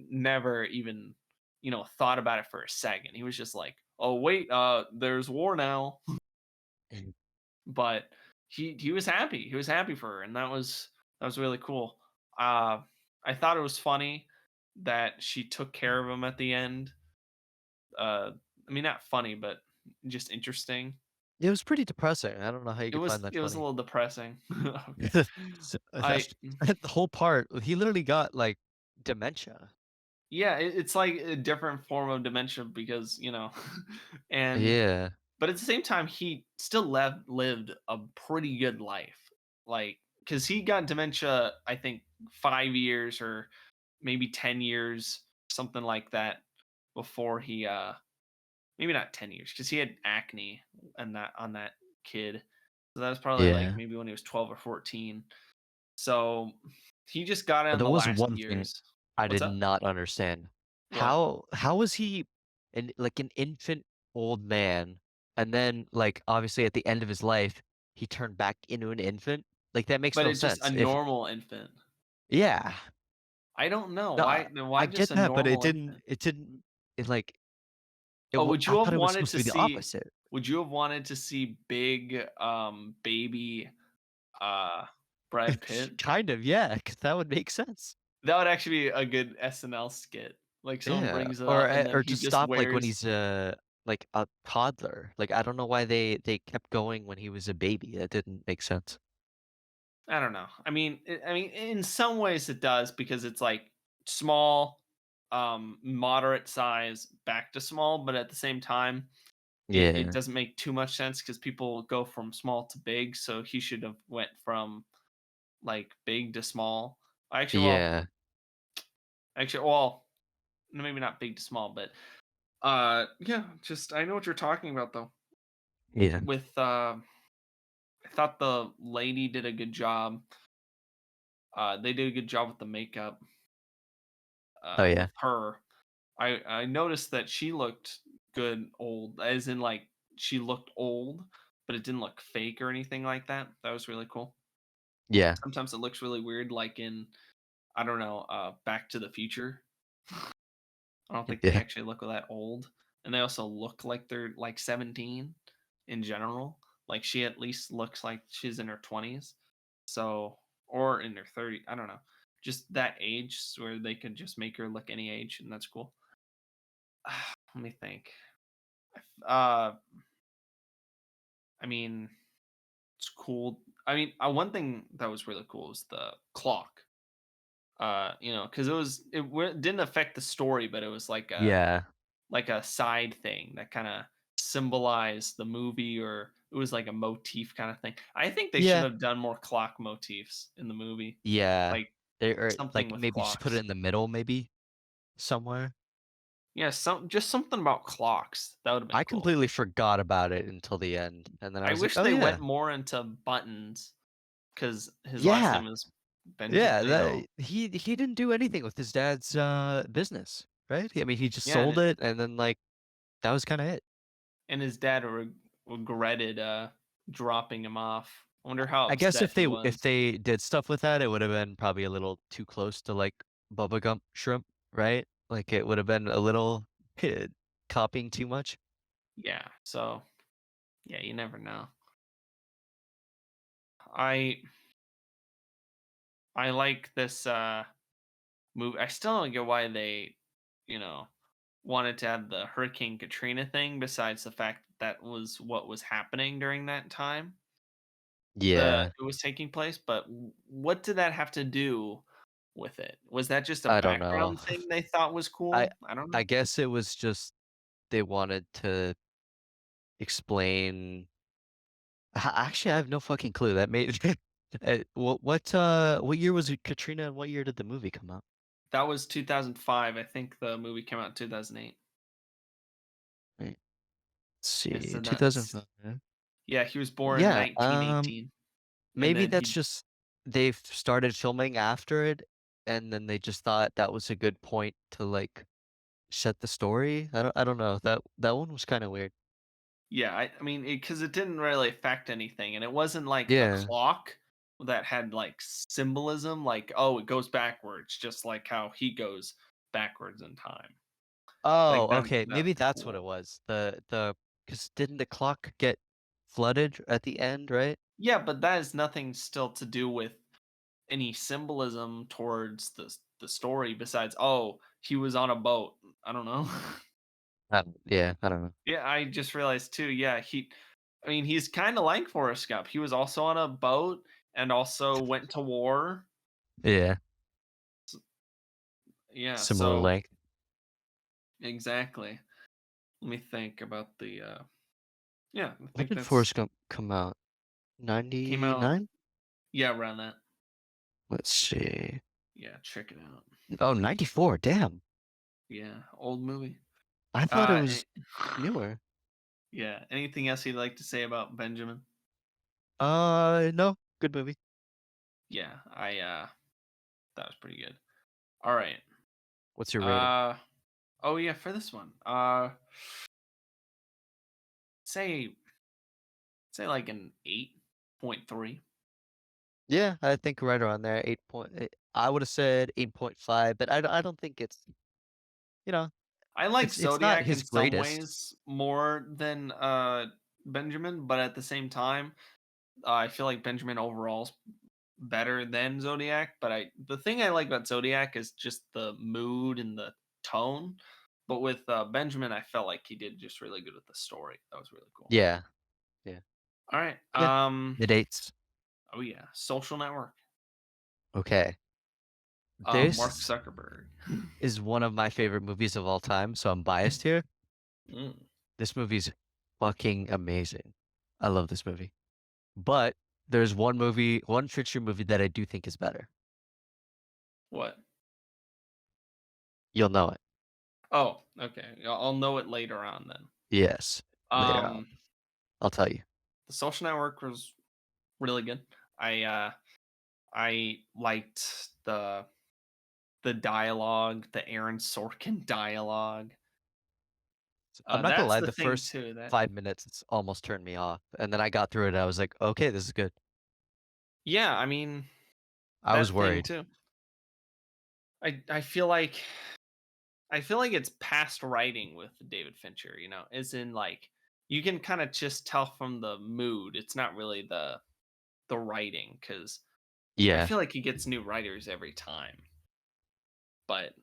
Speaker 1: never even, thought about it for a second. He was just like, "Oh, wait, there's war now." But he was happy. He was happy for her, and that was really cool. Uh, I thought it was funny that she took care of him at the end. Uh, I mean, not funny, but just interesting.
Speaker 2: It was pretty depressing, I don't know how you
Speaker 1: It
Speaker 2: could
Speaker 1: was
Speaker 2: find that
Speaker 1: it was a
Speaker 2: funny.
Speaker 1: little depressing. Okay,
Speaker 2: So,
Speaker 1: I
Speaker 2: that's the whole part, he literally got, like, dementia.
Speaker 1: yeah, it's like a different form of dementia because and
Speaker 2: Yeah,
Speaker 1: but at the same time, he still lived a pretty good life. Like, because he got dementia, I think 5 years or maybe 10 years, something like that, before he maybe not 10 years, because he had acne and that on that kid. So that was probably like
Speaker 2: yeah.
Speaker 1: maybe when he was 12 or 14. So he just got it
Speaker 2: But
Speaker 1: in
Speaker 2: there
Speaker 1: the
Speaker 2: was
Speaker 1: last
Speaker 2: one thing
Speaker 1: years.
Speaker 2: I
Speaker 1: What's
Speaker 2: did
Speaker 1: up?
Speaker 2: not understand.
Speaker 1: What?
Speaker 2: How was he an infant old man, and then, like, obviously at the end of his life, he turned back into an infant? Like, that makes
Speaker 1: But
Speaker 2: no
Speaker 1: it's just a
Speaker 2: sense. If
Speaker 1: normal infant.
Speaker 2: yeah.
Speaker 1: I don't know
Speaker 2: No,
Speaker 1: why
Speaker 2: I
Speaker 1: just
Speaker 2: get
Speaker 1: a
Speaker 2: that, but
Speaker 1: normal infant.
Speaker 2: like,
Speaker 1: Oh, would
Speaker 2: I
Speaker 1: you have
Speaker 2: thought it was
Speaker 1: wanted
Speaker 2: supposed
Speaker 1: to
Speaker 2: to be the
Speaker 1: see
Speaker 2: opposite.
Speaker 1: would you have wanted to see big, baby, uh, Brad Pitt?
Speaker 2: Kind of, yeah, 'cause that would make sense.
Speaker 1: That would actually be a good SNL skit. Like, someone
Speaker 2: Yeah,
Speaker 1: brings it up, and then
Speaker 2: or
Speaker 1: he
Speaker 2: just
Speaker 1: just
Speaker 2: stop, like, when
Speaker 1: wears
Speaker 2: he's, like, a toddler. Like, I don't know why they kept going when he was a baby, that didn't make sense.
Speaker 1: I don't know. I mean, in some ways it does because it's, like, small, moderate size back to small, but at the same time, it
Speaker 2: Yeah.
Speaker 1: doesn't make too much sense because people go from small to big. So he should have went from like big to small. Actually, well,
Speaker 2: Yeah.
Speaker 1: well, maybe not big to small, but yeah, just I know what you're talking about though.
Speaker 2: Yeah.
Speaker 1: With I thought the lady did a good job. They did a good job with the makeup.
Speaker 2: Oh, yeah.
Speaker 1: With her, I noticed that she looked good old, as in like she looked old, but it didn't look fake or anything like that. That was really cool.
Speaker 2: Yeah.
Speaker 1: Sometimes it looks really weird, like in I don't know, Back to the Future. I don't think they
Speaker 2: Yeah.
Speaker 1: actually look that old, and they also look like they're like 17 in general. Like she at least looks like she's in her 20s, so or in her 30s. I don't know, just that age where they could just make her look any age, and that's cool. Let me think. Uh, I mean, it's cool. I mean, one thing that was really cool was the clock. Because didn't affect the story, but it was
Speaker 2: Yeah.
Speaker 1: like a side thing that kind of symbolized the movie, or it was like a motif kind of thing. I think they should
Speaker 2: Yeah.
Speaker 1: have done more clock motifs in the movie,
Speaker 2: Yeah.
Speaker 1: like
Speaker 2: They or,
Speaker 1: something
Speaker 2: like,
Speaker 1: with
Speaker 2: maybe just put it
Speaker 1: clocks.
Speaker 2: in the middle maybe somewhere.
Speaker 1: Yeah, just something about clocks. That would have been
Speaker 2: I
Speaker 1: cool.
Speaker 2: completely forgot about it until the end, and then I
Speaker 1: I
Speaker 2: was like,
Speaker 1: wish
Speaker 2: "Oh,
Speaker 1: they went
Speaker 2: yeah.
Speaker 1: more into buttons because his last
Speaker 2: Yeah.
Speaker 1: name is
Speaker 2: Yeah,
Speaker 1: Benjamin.
Speaker 2: that he didn't do anything with his dad's, business, right? I mean, he just
Speaker 1: Yeah,
Speaker 2: sold it, and then, like, that was kinda it.
Speaker 1: and his dad regretted dropping him off. I wonder how
Speaker 2: I guess
Speaker 1: upset he
Speaker 2: if
Speaker 1: was.
Speaker 2: they did stuff with that, it would have been probably a little too close to, like, bubblegum shrimp, right? Like, it would have been a little copying too much.
Speaker 1: Yeah, so yeah, you never know. I I like this movie. I still don't get why they, you know, wanted to have the Hurricane Katrina thing. Besides the fact that was what was happening during that time,
Speaker 2: Yeah,
Speaker 1: it was taking place. But what did that have to do with it? Was that just a
Speaker 2: I don't know.
Speaker 1: background thing they thought was
Speaker 2: I
Speaker 1: cool? I don't
Speaker 2: I
Speaker 1: know.
Speaker 2: guess it was just they wanted to explain actually, I have no fucking clue. That made what year was it Katrina and what year did the movie come out?
Speaker 1: That was 2005. I think the movie came out in 2008.
Speaker 2: Right, let's
Speaker 1: Yeah,
Speaker 2: see,
Speaker 1: so that's
Speaker 2: 2005.
Speaker 1: yeah. He was born in
Speaker 2: Yeah,
Speaker 1: 1918, and
Speaker 2: maybe
Speaker 1: then
Speaker 2: that's
Speaker 1: he
Speaker 2: just they've started filming after it, and then they just thought that was a good point to, like, set the story? I don't know. That one was kinda weird.
Speaker 1: yeah, I mean, because it didn't really affect anything, and it wasn't like the
Speaker 2: Yeah.
Speaker 1: clock that had, like, symbolism, like, "Oh, it goes backwards," just like how he goes backwards in time. Like,
Speaker 2: Oh,
Speaker 1: that
Speaker 2: okay,
Speaker 1: that
Speaker 2: maybe
Speaker 1: was
Speaker 2: that's what
Speaker 1: cool.
Speaker 2: it was. The because didn't the clock get flooded at the end, right?
Speaker 1: Yeah, but that has nothing still to do with any symbolism towards the story besides, "Oh, he was on a boat." I don't know.
Speaker 2: I don't know.
Speaker 1: Yeah, I just realized too, yeah, I mean, he's kinda like Forrest Gump. He was also on a boat and also went to war.
Speaker 2: Yeah,
Speaker 1: Yeah,
Speaker 2: similar
Speaker 1: so
Speaker 2: length.
Speaker 1: exactly. Let me think about yeah, I
Speaker 2: When
Speaker 1: think
Speaker 2: did
Speaker 1: that's
Speaker 2: Forrest Gump come out?
Speaker 1: came out
Speaker 2: 99?
Speaker 1: yeah, around that.
Speaker 2: Let's see.
Speaker 1: Yeah, check it out.
Speaker 2: Oh, 94. Damn.
Speaker 1: Yeah, old movie.
Speaker 2: I thought it
Speaker 1: Eh
Speaker 2: was newer.
Speaker 1: yeah, anything else you'd like to say about Benjamin?
Speaker 2: No. Good movie.
Speaker 1: Yeah, that was pretty good. Alright.
Speaker 2: What's your rating?
Speaker 1: Uh, oh, yeah, for this one, say like an 8.3.
Speaker 2: Yeah, I think right around there, I would have said 8.5, but I don't think it's, you know,
Speaker 1: I like
Speaker 2: it's not
Speaker 1: Zodiac
Speaker 2: his
Speaker 1: in some
Speaker 2: greatest.
Speaker 1: ways more than, Benjamin, but at the same time, I feel like Benjamin overall's better than Zodiac, but I the thing I like about Zodiac is just the mood and the tone, but with, Benjamin, I felt like he did just really good with the story. That was really cool.
Speaker 2: Yeah, yeah.
Speaker 1: Alright,
Speaker 2: Yeah. Mid-8s.
Speaker 1: oh, yeah, Social Network.
Speaker 2: Okay.
Speaker 1: Mark
Speaker 2: This
Speaker 1: Zuckerberg.
Speaker 2: is one of my favorite movies of all time, so I'm biased here.
Speaker 1: Mm,
Speaker 2: This movie's fucking amazing. I love this movie. But there's one Fincher movie that I do think is better.
Speaker 1: what?
Speaker 2: You'll know it.
Speaker 1: Oh, okay. I'll know it later on then.
Speaker 2: Yes, later on.
Speaker 1: Um,
Speaker 2: I'll tell you.
Speaker 1: The Social Network was really good. I uh I liked the dialogue, the Aaron Sorkin dialogue.
Speaker 2: I'm not gonna
Speaker 1: That's
Speaker 2: lie,
Speaker 1: the
Speaker 2: the
Speaker 1: thing
Speaker 2: first
Speaker 1: too. That
Speaker 2: 5 minutes it's almost turned me off, and then I got through it, I was like, "Okay, this is good."
Speaker 1: yeah, I mean
Speaker 2: I was
Speaker 1: that thing
Speaker 2: worried.
Speaker 1: too. I feel like it's past writing with David Fincher. As in like you can kind of just tell from the mood. It's not really the writing because I
Speaker 2: Yeah.
Speaker 1: feel like he gets new writers every time. But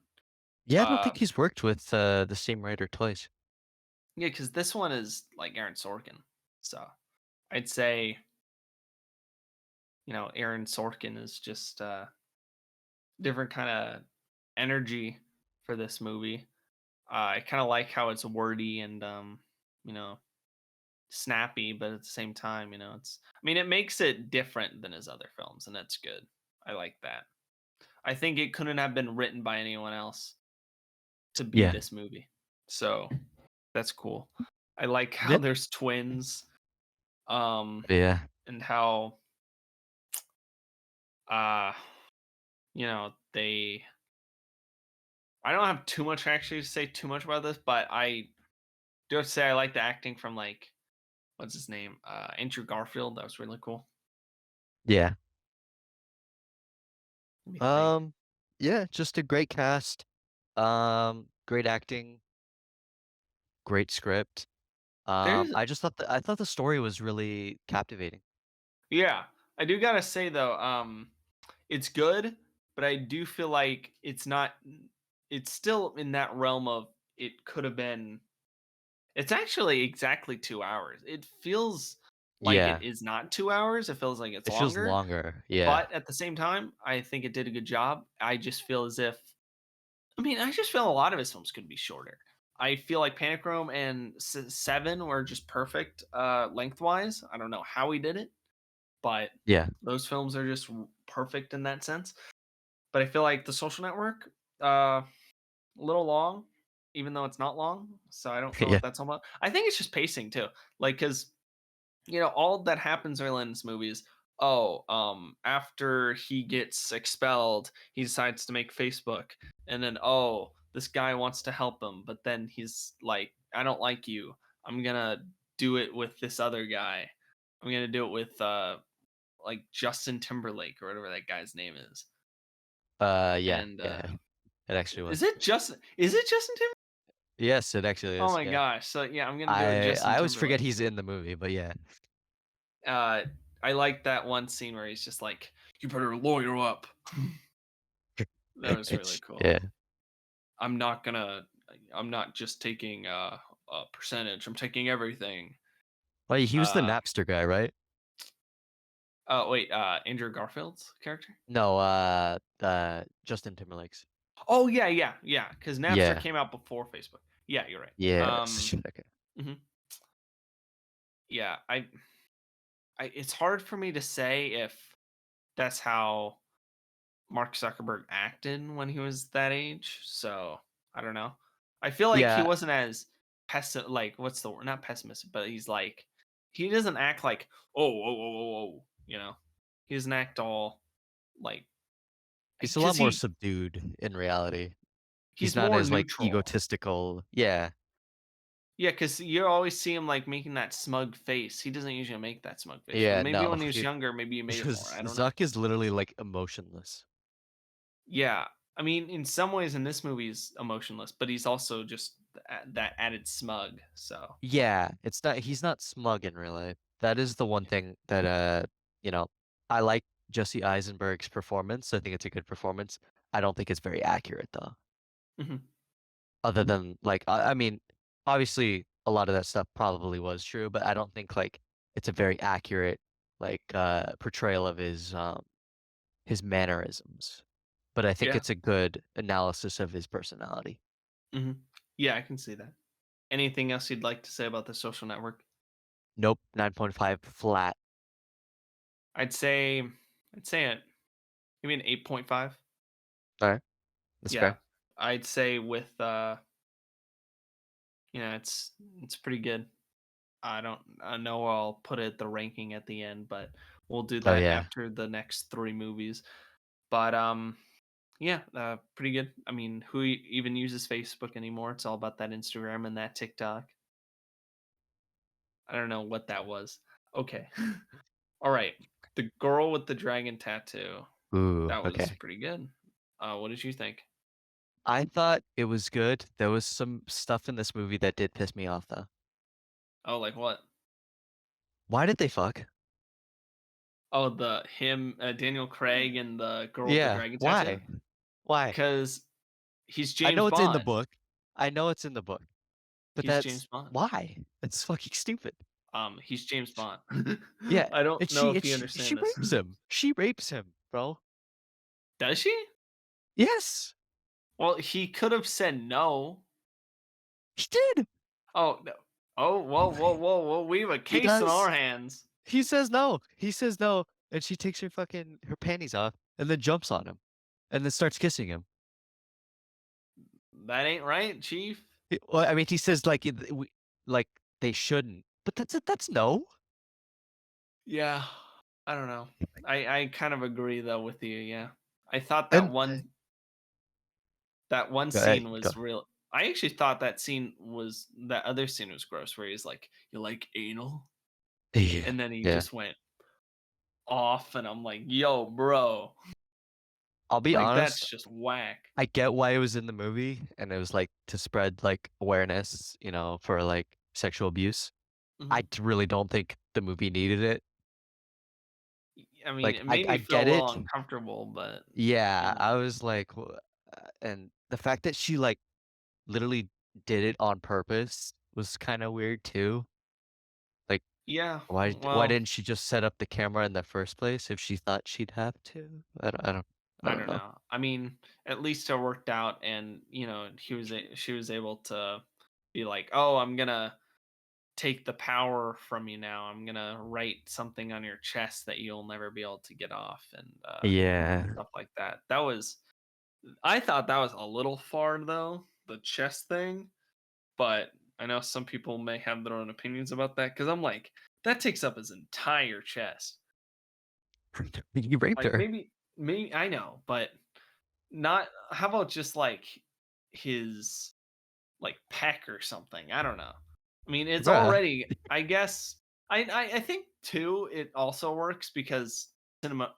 Speaker 2: Yeah, I don't
Speaker 1: uh
Speaker 2: think he's worked with, the same writer twice.
Speaker 1: yeah, because this one is like Aaron Sorkin. So I'd say, Aaron Sorkin is just different kind of energy for this movie. I kind of like how it's wordy and you know, snappy, but at the same time, I mean, it makes it different than his other films, and that's good. I like that. I think it couldn't have been written by anyone else to be
Speaker 2: Yeah.
Speaker 1: this movie. So that's cool. I like how
Speaker 2: Yeah.
Speaker 1: there's twins, um,
Speaker 2: Yeah.
Speaker 1: and how uh, they. I don't have too much actually to say too much about this, but I do have to say I like the acting from like what's his name, Andrew Garfield. That was really cool.
Speaker 2: Yeah.
Speaker 1: Let me think.
Speaker 2: Um, yeah, just a great cast, great acting, great script.
Speaker 1: There's
Speaker 2: I thought the story was really captivating.
Speaker 1: Yeah, I do gotta say though, it's good, but I do feel like it's not. It's still in that realm of it could have been. It's actually exactly 2 hours. It feels like it
Speaker 2: Yeah.
Speaker 1: is not 2 hours. It feels like it's
Speaker 2: It feels
Speaker 1: longer,
Speaker 2: longer. Yeah.
Speaker 1: but at the same time, I think it did a good job. I just feel as if. I mean, I just feel a lot of his films could be shorter. I feel like Panic Room and Seven were just perfect lengthwise. I don't know how he did it, but
Speaker 2: Yeah.
Speaker 1: those films are just perfect in that sense. But I feel like The Social Network, a little long, even though it's not long. So I don't know
Speaker 2: Yeah.
Speaker 1: what that's all about. I think it's just pacing too. Like, because all that happens early in this movie is, oh, after he gets expelled, he decides to make Facebook, and then this guy wants to help him, but then he's like, I don't like you. I'm gonna do it with this other guy. I'm gonna do it with like Justin Timberlake or whatever that guy's name is.
Speaker 2: Yeah.
Speaker 1: And
Speaker 2: Yeah. It actually
Speaker 1: is
Speaker 2: was.
Speaker 1: it Justin Timberlake?
Speaker 2: Yes, it actually
Speaker 1: Oh
Speaker 2: is.
Speaker 1: my
Speaker 2: Yeah.
Speaker 1: gosh. So yeah, I'm gonna do it with
Speaker 2: I
Speaker 1: Justin
Speaker 2: always forget
Speaker 1: Timberlake.
Speaker 2: he's in the movie, but yeah.
Speaker 1: Uh I like that one scene where he's just like, you better lawyer up. That was really cool.
Speaker 2: Yeah.
Speaker 1: I'm not gonna I'm not just taking a percentage. I'm taking everything.
Speaker 2: Well, he was the
Speaker 1: Uh
Speaker 2: Napster guy, right?
Speaker 1: oh wait, Andrew Garfield's character?
Speaker 2: No, Justin Timberlake's.
Speaker 1: Oh yeah, yeah, yeah. Because Napster
Speaker 2: Yeah.
Speaker 1: came out before Facebook. Yeah, you're right.
Speaker 2: Yeah. Okay.
Speaker 1: Mhm. Yeah, it's hard for me to say if that's how Mark Zuckerberg acted when he was that age. So I don't know. I feel like he
Speaker 2: Yeah.
Speaker 1: wasn't as like what's the word? Not pessimistic, but he's like he doesn't act like oh. He doesn't act all like
Speaker 2: He's a lot
Speaker 1: because
Speaker 2: more subdued in reality. He's
Speaker 1: he's
Speaker 2: not
Speaker 1: more
Speaker 2: as, like,
Speaker 1: neutral.
Speaker 2: egotistical. Yeah.
Speaker 1: Yeah, because you always see him like making that smug face. He doesn't usually make that smug face, but
Speaker 2: Yeah,
Speaker 1: maybe
Speaker 2: no.
Speaker 1: when he was younger, maybe he made it more. I don't know.
Speaker 2: Zuck is literally, like, emotionless.
Speaker 1: Yeah, I mean, in some ways, in this movie, he's emotionless, but he's also just that added smug. So
Speaker 2: Yeah, it's not he's not smug in real life. That is the one thing that, you know, I like Jesse Eisenberg's performance. I think it's a good performance. I don't think it's very accurate, though.
Speaker 1: mhm.
Speaker 2: Other than, like, I mean, obviously, a lot of that stuff probably was true, but I don't think, like, it's a very accurate, like, portrayal of his mannerisms. but I think
Speaker 1: Yeah.
Speaker 2: it's a good analysis of his personality.
Speaker 1: Hmm. Yeah, I can see that. Anything else you'd like to say about The Social Network?
Speaker 2: Nope, 9.5 flat.
Speaker 1: I'd say I'd say it maybe an 8.5.
Speaker 2: Alright, that's
Speaker 1: Yeah.
Speaker 2: fair.
Speaker 1: I'd say with it's pretty good. I know I'll put it the ranking at the end, but we'll do
Speaker 2: Oh,
Speaker 1: that
Speaker 2: yeah.
Speaker 1: after the next 3 movies. But yeah, pretty good. I mean, who even uses Facebook anymore? It's all about that Instagram and that TikTok. I don't know what that was. Okay. All right. The girl with the dragon tattoo.
Speaker 2: Ooh,
Speaker 1: That was
Speaker 2: okay.
Speaker 1: pretty good. What did you think?
Speaker 2: I thought it was good. There was some stuff in this movie that did piss me off, though.
Speaker 1: Oh, like what?
Speaker 2: Why did they fuck?
Speaker 1: Oh, the him, Daniel Craig and the girl with the
Speaker 2: Yeah,
Speaker 1: dragon tattoo?
Speaker 2: why? Why?
Speaker 1: Because he's
Speaker 2: I
Speaker 1: James
Speaker 2: know it's in the
Speaker 1: Bond.
Speaker 2: book. I know it's in the book, but
Speaker 1: He's James
Speaker 2: that's
Speaker 1: Bond.
Speaker 2: why? It's fucking stupid.
Speaker 1: He's James Bond.
Speaker 2: Yeah,
Speaker 1: I don't
Speaker 2: and
Speaker 1: know
Speaker 2: she
Speaker 1: if
Speaker 2: and
Speaker 1: you
Speaker 2: she
Speaker 1: understand this.
Speaker 2: rapes him. She rapes him, bro.
Speaker 1: Does she?
Speaker 2: Yes,
Speaker 1: Well, he could have said no.
Speaker 2: he did.
Speaker 1: Oh, no. Oh, whoa, whoa, whoa, whoa. We have a
Speaker 2: He
Speaker 1: case in our
Speaker 2: does.
Speaker 1: hands.
Speaker 2: He says no. He says no, and she takes her panties off and then jumps on him, and then starts kissing him.
Speaker 1: That ain't right, Chief.
Speaker 2: Well, I mean, he says like like they shouldn't, but that's no.
Speaker 1: Yeah. I don't know. I kind of agree though with you, yeah. I thought
Speaker 2: And
Speaker 1: that one
Speaker 2: go ahead,
Speaker 1: scene
Speaker 2: go.
Speaker 1: was real. I actually thought that other scene was gross where he's like, "You like anal?"
Speaker 2: Yeah,
Speaker 1: And then he
Speaker 2: yeah.
Speaker 1: just went off and I'm like, "Yo, bro."
Speaker 2: I'll be
Speaker 1: Like
Speaker 2: honest.
Speaker 1: that's just whack.
Speaker 2: I get why it was in the movie, and it was like to spread like awareness, for like sexual abuse. I
Speaker 1: Mhm.
Speaker 2: really don't think the movie needed it.
Speaker 1: I mean,
Speaker 2: Like,
Speaker 1: it
Speaker 2: I
Speaker 1: made me
Speaker 2: I
Speaker 1: feel
Speaker 2: get
Speaker 1: a little
Speaker 2: it.
Speaker 1: uncomfortable, but you
Speaker 2: Yeah,
Speaker 1: know.
Speaker 2: I was like, and the fact that she like literally did it on purpose was kind of weird too. Like,
Speaker 1: Yeah,
Speaker 2: why
Speaker 1: well,
Speaker 2: didn't she just set up the camera in the first place if she thought she'd have to? I
Speaker 1: I
Speaker 2: don't
Speaker 1: don't
Speaker 2: know.
Speaker 1: know. I mean, at least it worked out and, she was able to be like, "Oh, I'm going to take the power from you now. I'm going to write something on your chest that you'll never be able to get off," and
Speaker 2: Yeah,
Speaker 1: stuff like that. I thought that was a little far though, the chest thing, but I know some people may have their own opinions about that cuz I'm like, that takes up his entire chest.
Speaker 2: he raped
Speaker 1: Like
Speaker 2: her,
Speaker 1: maybe I know, but not how about just like his like peck or something? I don't know. I mean, it's
Speaker 2: bruh.
Speaker 1: already I guess I think too it also works because cinema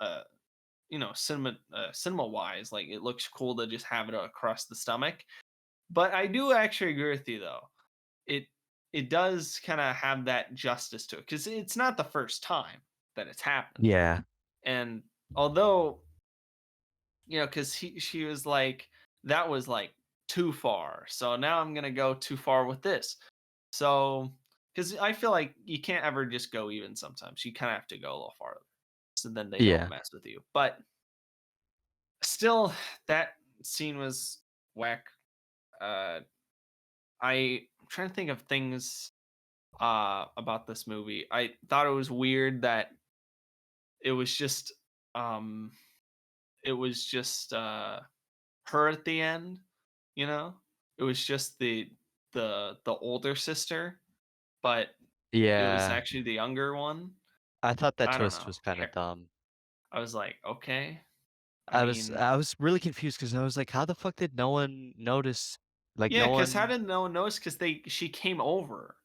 Speaker 1: cinema wise like it looks cool to just have it across the stomach. But I do actually agree with you though. It it does kind of have that justice to it cuz it's not the first time that it's happened.
Speaker 2: Yeah,
Speaker 1: And although because she was like, that was like too far. So now I'm gonna go too far with this. So because I feel like you can't ever just go even sometimes. You kind of have to go a little farther. So then they don't
Speaker 2: yeah,
Speaker 1: mess with you. But still, that scene was whack. Uh I'm trying to think of things about this movie. I thought it was weird that it was just um it was just her at the end, you know? It was just the older sister, but it was
Speaker 2: yeah.
Speaker 1: actually the younger one.
Speaker 2: I thought that
Speaker 1: I don't
Speaker 2: twist
Speaker 1: know.
Speaker 2: was kind of dumb.
Speaker 1: I was like, "Okay." I
Speaker 2: I was
Speaker 1: mean,
Speaker 2: I was really confused because I was like, how the fuck did no one notice? Like,
Speaker 1: yeah,
Speaker 2: no
Speaker 1: because how
Speaker 2: one.
Speaker 1: did no one notice? Because she came over.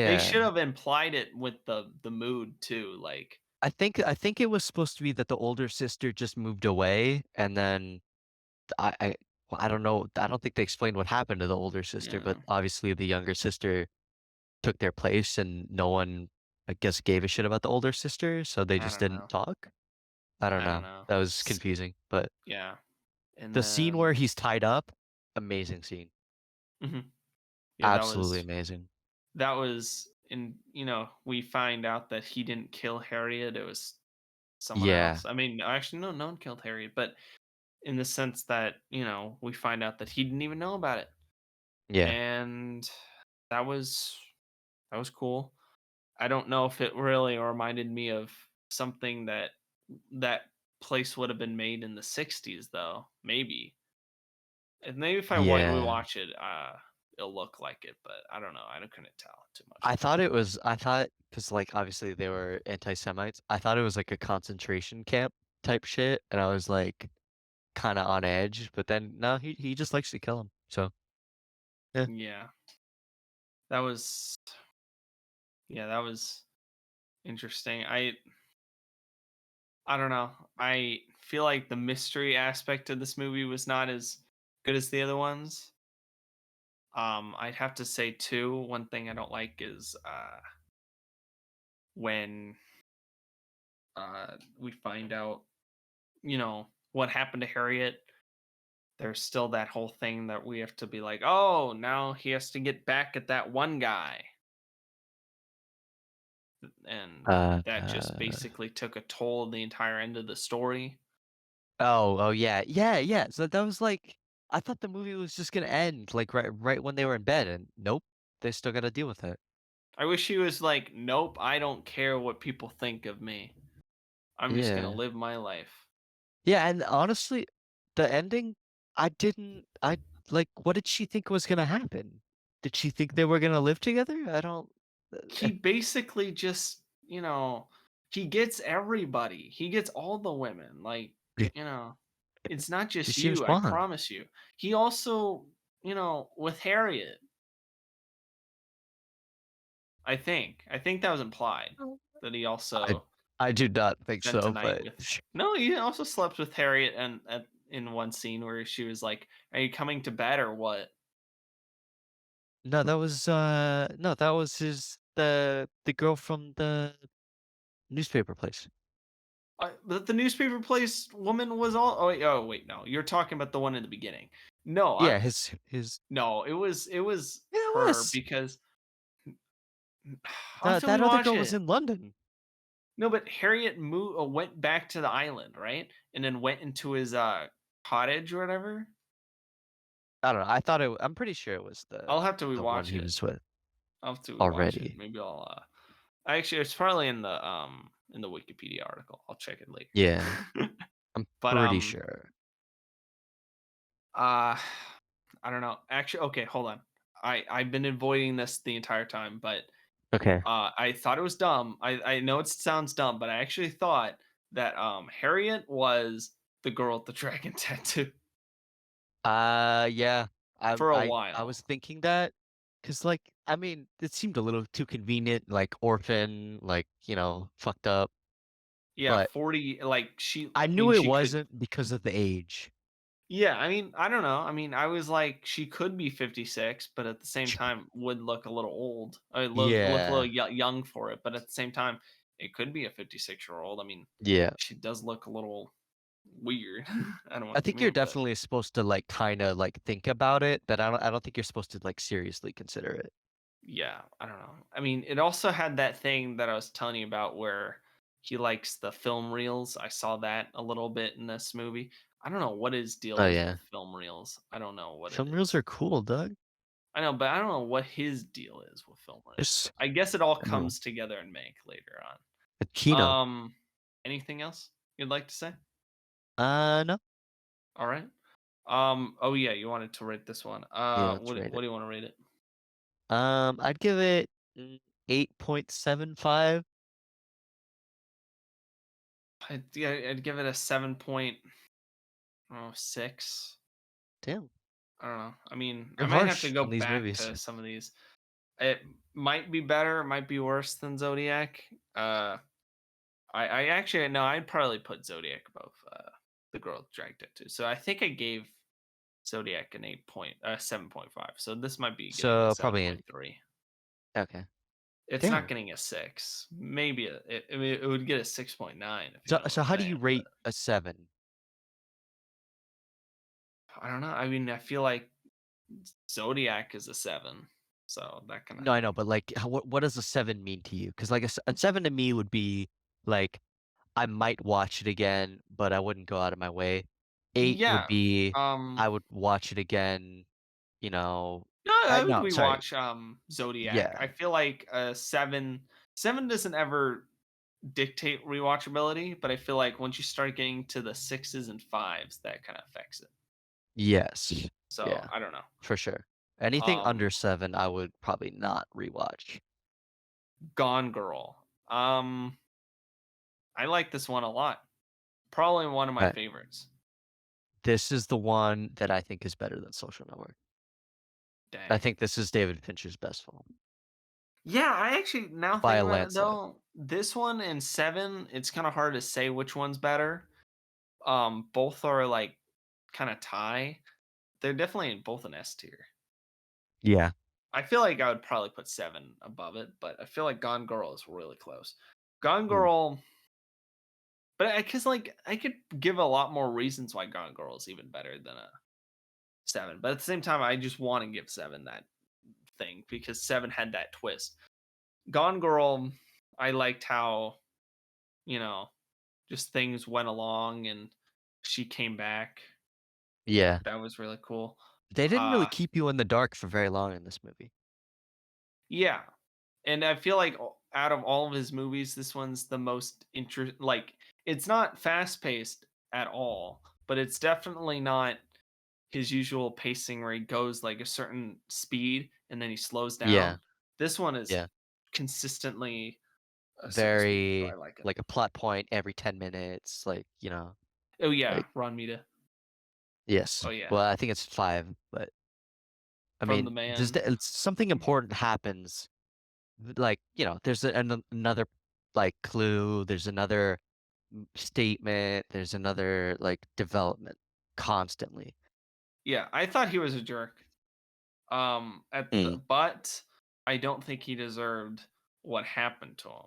Speaker 1: They
Speaker 2: Yeah,
Speaker 1: should have implied it with the mood too, like
Speaker 2: I think it was supposed to be that the older sister just moved away, and then I well, I don't know. I don't think they explained what happened to the older sister, but
Speaker 1: yeah,
Speaker 2: obviously the younger sister took their place, and no one, I guess, gave a shit about the older sister, so they
Speaker 1: I
Speaker 2: just
Speaker 1: don't
Speaker 2: didn't
Speaker 1: know.
Speaker 2: talk. I don't
Speaker 1: I don't
Speaker 2: know.
Speaker 1: know.
Speaker 2: That was confusing, but
Speaker 1: Yeah, and
Speaker 2: the scene where
Speaker 1: then
Speaker 2: he's tied up, amazing scene.
Speaker 1: mhm. Yeah,
Speaker 2: Absolutely amazing.
Speaker 1: that was and, we find out that he didn't kill Harriet, it was someone
Speaker 2: Yeah.
Speaker 1: else. I mean, actually, no one killed Harriet, but in the sense that, we find out that he didn't even know about it.
Speaker 2: Yeah.
Speaker 1: And that was that was cool. I don't know if it really reminded me of something that place would have been made in the 60s though. Maybe. And maybe if I
Speaker 2: Yeah.
Speaker 1: rewatch it, it'll look like it, but I don't know. I couldn't tell too much.
Speaker 2: I thought, because like, obviously, they were anti-Semites, I thought it was, like, a concentration camp type shit, and I was, like, kinda on edge, but then, no, he just likes to kill kill 'em, so, yeah.
Speaker 1: Yeah. That was yeah, that was interesting. I don't know. I feel like the mystery aspect of this movie was not as good as the other ones. I'd have to say too, one thing I don't like is when we find out, what happened to Harriet. There's still that whole thing that we have to be like, oh, now he has to get back at that one guy. And
Speaker 2: Uh,
Speaker 1: that just
Speaker 2: uh,
Speaker 1: basically took a toll of the entire end of the story.
Speaker 2: oh, yeah, yeah, yeah, so that was, like, I thought the movie was just gonna end, like, right when they were in bed, and nope, they still gotta deal with it.
Speaker 1: I wish he was like, nope, I don't care what people think of me. I'm just gonna
Speaker 2: Yeah.
Speaker 1: live my life.
Speaker 2: Yeah, and honestly, the ending, I like, what did she think was gonna happen? Did she think they were gonna live together? I don't
Speaker 1: He basically just, he gets everybody. He gets all the women. Like, you know, it's not
Speaker 2: she
Speaker 1: just
Speaker 2: seems
Speaker 1: you, I
Speaker 2: fine.
Speaker 1: promise you. He also, with Harriet, I think that was implied that he
Speaker 2: I
Speaker 1: also
Speaker 2: I do not think
Speaker 1: spent a
Speaker 2: so,
Speaker 1: night
Speaker 2: but
Speaker 1: with. No, he also slept with Harriet and in one scene where she was like, "Are you coming to bed or what?"
Speaker 2: no, that was his the girl from the newspaper place.
Speaker 1: But the newspaper place woman was all. Oh wait, no, you're talking about the one in the beginning. No,
Speaker 2: Yeah, his
Speaker 1: no, it was
Speaker 2: yeah, it
Speaker 1: her
Speaker 2: was.
Speaker 1: because I'll have to
Speaker 2: That other
Speaker 1: rewatch
Speaker 2: girl was
Speaker 1: it.
Speaker 2: in London.
Speaker 1: No, but Harriet went back to the island, right? And then went into his cottage or whatever.
Speaker 2: I don't know, I'm pretty sure it was
Speaker 1: I'll have to
Speaker 2: the one
Speaker 1: rewatch
Speaker 2: he
Speaker 1: it.
Speaker 2: was with
Speaker 1: I'll have to rewatch it.
Speaker 2: already.
Speaker 1: Maybe I'll actually it's probably in the Wikipedia article. I'll check it later.
Speaker 2: Yeah, I'm
Speaker 1: But
Speaker 2: pretty sure.
Speaker 1: uh I don't know. Actually, okay, hold on. I've been avoiding this the entire time, but
Speaker 2: Okay.
Speaker 1: I thought it was dumb. I know it sounds dumb, but I actually thought that Harriet was the girl with the dragon tattoo
Speaker 2: Yeah.
Speaker 1: for a
Speaker 2: I was
Speaker 1: while.
Speaker 2: thinking that, cause like, I mean, it seemed a little too convenient, like, orphan, like, fucked up,
Speaker 1: Yeah,
Speaker 2: but
Speaker 1: 40, like
Speaker 2: I knew it
Speaker 1: she could.
Speaker 2: wasn't because of the age.
Speaker 1: Yeah, I mean, I don't know. I mean, I was like, she could be 56, but at the same time, would look a little old. Look a little
Speaker 2: Yeah.
Speaker 1: young for it, but at the same time, it could be a 56-year-old. I mean,
Speaker 2: Yeah.
Speaker 1: she does look a little weird. I don't know
Speaker 2: I
Speaker 1: what you
Speaker 2: think you're
Speaker 1: mean, but
Speaker 2: definitely supposed to, like, kinda, like, think about it, but I don't think you're supposed to, like, seriously consider it.
Speaker 1: yeah, I don't know. I mean, it also had that thing that I was telling you about where he likes the film reels. I saw that a little bit in this movie. I don't know what his deal
Speaker 2: Oh,
Speaker 1: is
Speaker 2: yeah.
Speaker 1: with film reels. I don't know what it
Speaker 2: Film reels
Speaker 1: is.
Speaker 2: are cool, Doug.
Speaker 1: I know, but I don't know what his deal is with film reels.
Speaker 2: There's
Speaker 1: I guess it all
Speaker 2: I don't know,
Speaker 1: comes together in Mank later on.
Speaker 2: a Kino.
Speaker 1: Anything else you'd like to say?
Speaker 2: No.
Speaker 1: All right. Oh yeah, you wanted to rate this one.
Speaker 2: Yeah, let's rate
Speaker 1: What
Speaker 2: it.
Speaker 1: do you want to rate it?
Speaker 2: I'd give it 8.75.
Speaker 1: I'd give it a 7.6.
Speaker 2: Damn,
Speaker 1: I don't know. I mean, I
Speaker 2: you're
Speaker 1: might have to
Speaker 2: harsh
Speaker 1: go
Speaker 2: on these
Speaker 1: back
Speaker 2: movies.
Speaker 1: to some of these. It might be better, it might be worse than Zodiac. I actually no, I'd probably put Zodiac above the girl with drag tattoo. So I think I gave Zodiac an 7.5. So this might be getting a
Speaker 2: So, probably an
Speaker 1: 7.3.
Speaker 2: okay.
Speaker 1: It's not
Speaker 2: Damn.
Speaker 1: getting a 6. Maybe I mean, it would get a 6.9 if you
Speaker 2: So
Speaker 1: know what
Speaker 2: so
Speaker 1: I'm
Speaker 2: how do you
Speaker 1: saying. But
Speaker 2: rate a 7?
Speaker 1: I don't know. I mean, I feel like Zodiac is a 7. So that kind of
Speaker 2: No, I know, but, like, what does a 7 mean to you? Because like, a 7 to me would be, like, I might watch it again, but I wouldn't go out of my way. 8 would
Speaker 1: Yeah.
Speaker 2: be
Speaker 1: Um,
Speaker 2: I would watch it again, you know
Speaker 1: no, I would
Speaker 2: no, sorry.
Speaker 1: rewatch Zodiac. I
Speaker 2: Yeah.
Speaker 1: feel like 7 doesn't ever dictate rewatchability, but I feel like once you start getting to the sixes and fives, that kind of affects it.
Speaker 2: Yes.
Speaker 1: So
Speaker 2: Yeah,
Speaker 1: I don't know.
Speaker 2: for sure. Anything
Speaker 1: Um,
Speaker 2: under 7, I would probably not rewatch.
Speaker 1: Gone Girl. I like this one a lot. Probably one of my
Speaker 2: Right.
Speaker 1: favorites.
Speaker 2: This is the one that I think is better than Social Network. I
Speaker 1: Dang.
Speaker 2: think this is David Fincher's best film
Speaker 1: Yeah, I actually now
Speaker 2: by
Speaker 1: think
Speaker 2: a
Speaker 1: about it
Speaker 2: landslide.
Speaker 1: though, this one and seven, it's kind of hard to say which one's better. Both are like kind of tie. They're definitely in both an S tier.
Speaker 2: Yeah.
Speaker 1: I feel like I would probably put seven above it, but I feel like Gone Girl is really close. Gone
Speaker 2: Mm.
Speaker 1: Girl, but I cause like I could give a lot more reasons why Gone Girl is even better than a seven. But at the same time, I just want to give seven that thing because seven had that twist. Gone Girl, I liked how, you know, just things went along and she came back.
Speaker 2: Yeah.
Speaker 1: That was really cool.
Speaker 2: They didn't really
Speaker 1: Uh
Speaker 2: keep you in the dark for very long in this movie.
Speaker 1: yeah. And I feel like out of all of his movies, this one's the most like it's not fast paced at all, but it's definitely not his usual pacing where he goes like a certain speed and then he slows down.
Speaker 2: Yeah.
Speaker 1: This one is
Speaker 2: Yeah.
Speaker 1: consistently a certain speed, so I
Speaker 2: Very
Speaker 1: like it.
Speaker 2: like a plot point every 10 minutes,
Speaker 1: Oh yeah,
Speaker 2: like
Speaker 1: Ron Mita.
Speaker 2: yes.
Speaker 1: Oh yeah,
Speaker 2: Well, I think it's 5, but I
Speaker 1: from the
Speaker 2: mean,
Speaker 1: man.
Speaker 2: it's something important happens. Like, there's another like clue, there's another statement, there's another like development constantly.
Speaker 1: Yeah, I thought he was a jerk.
Speaker 2: Mm,
Speaker 1: But I don't think he deserved what happened to him.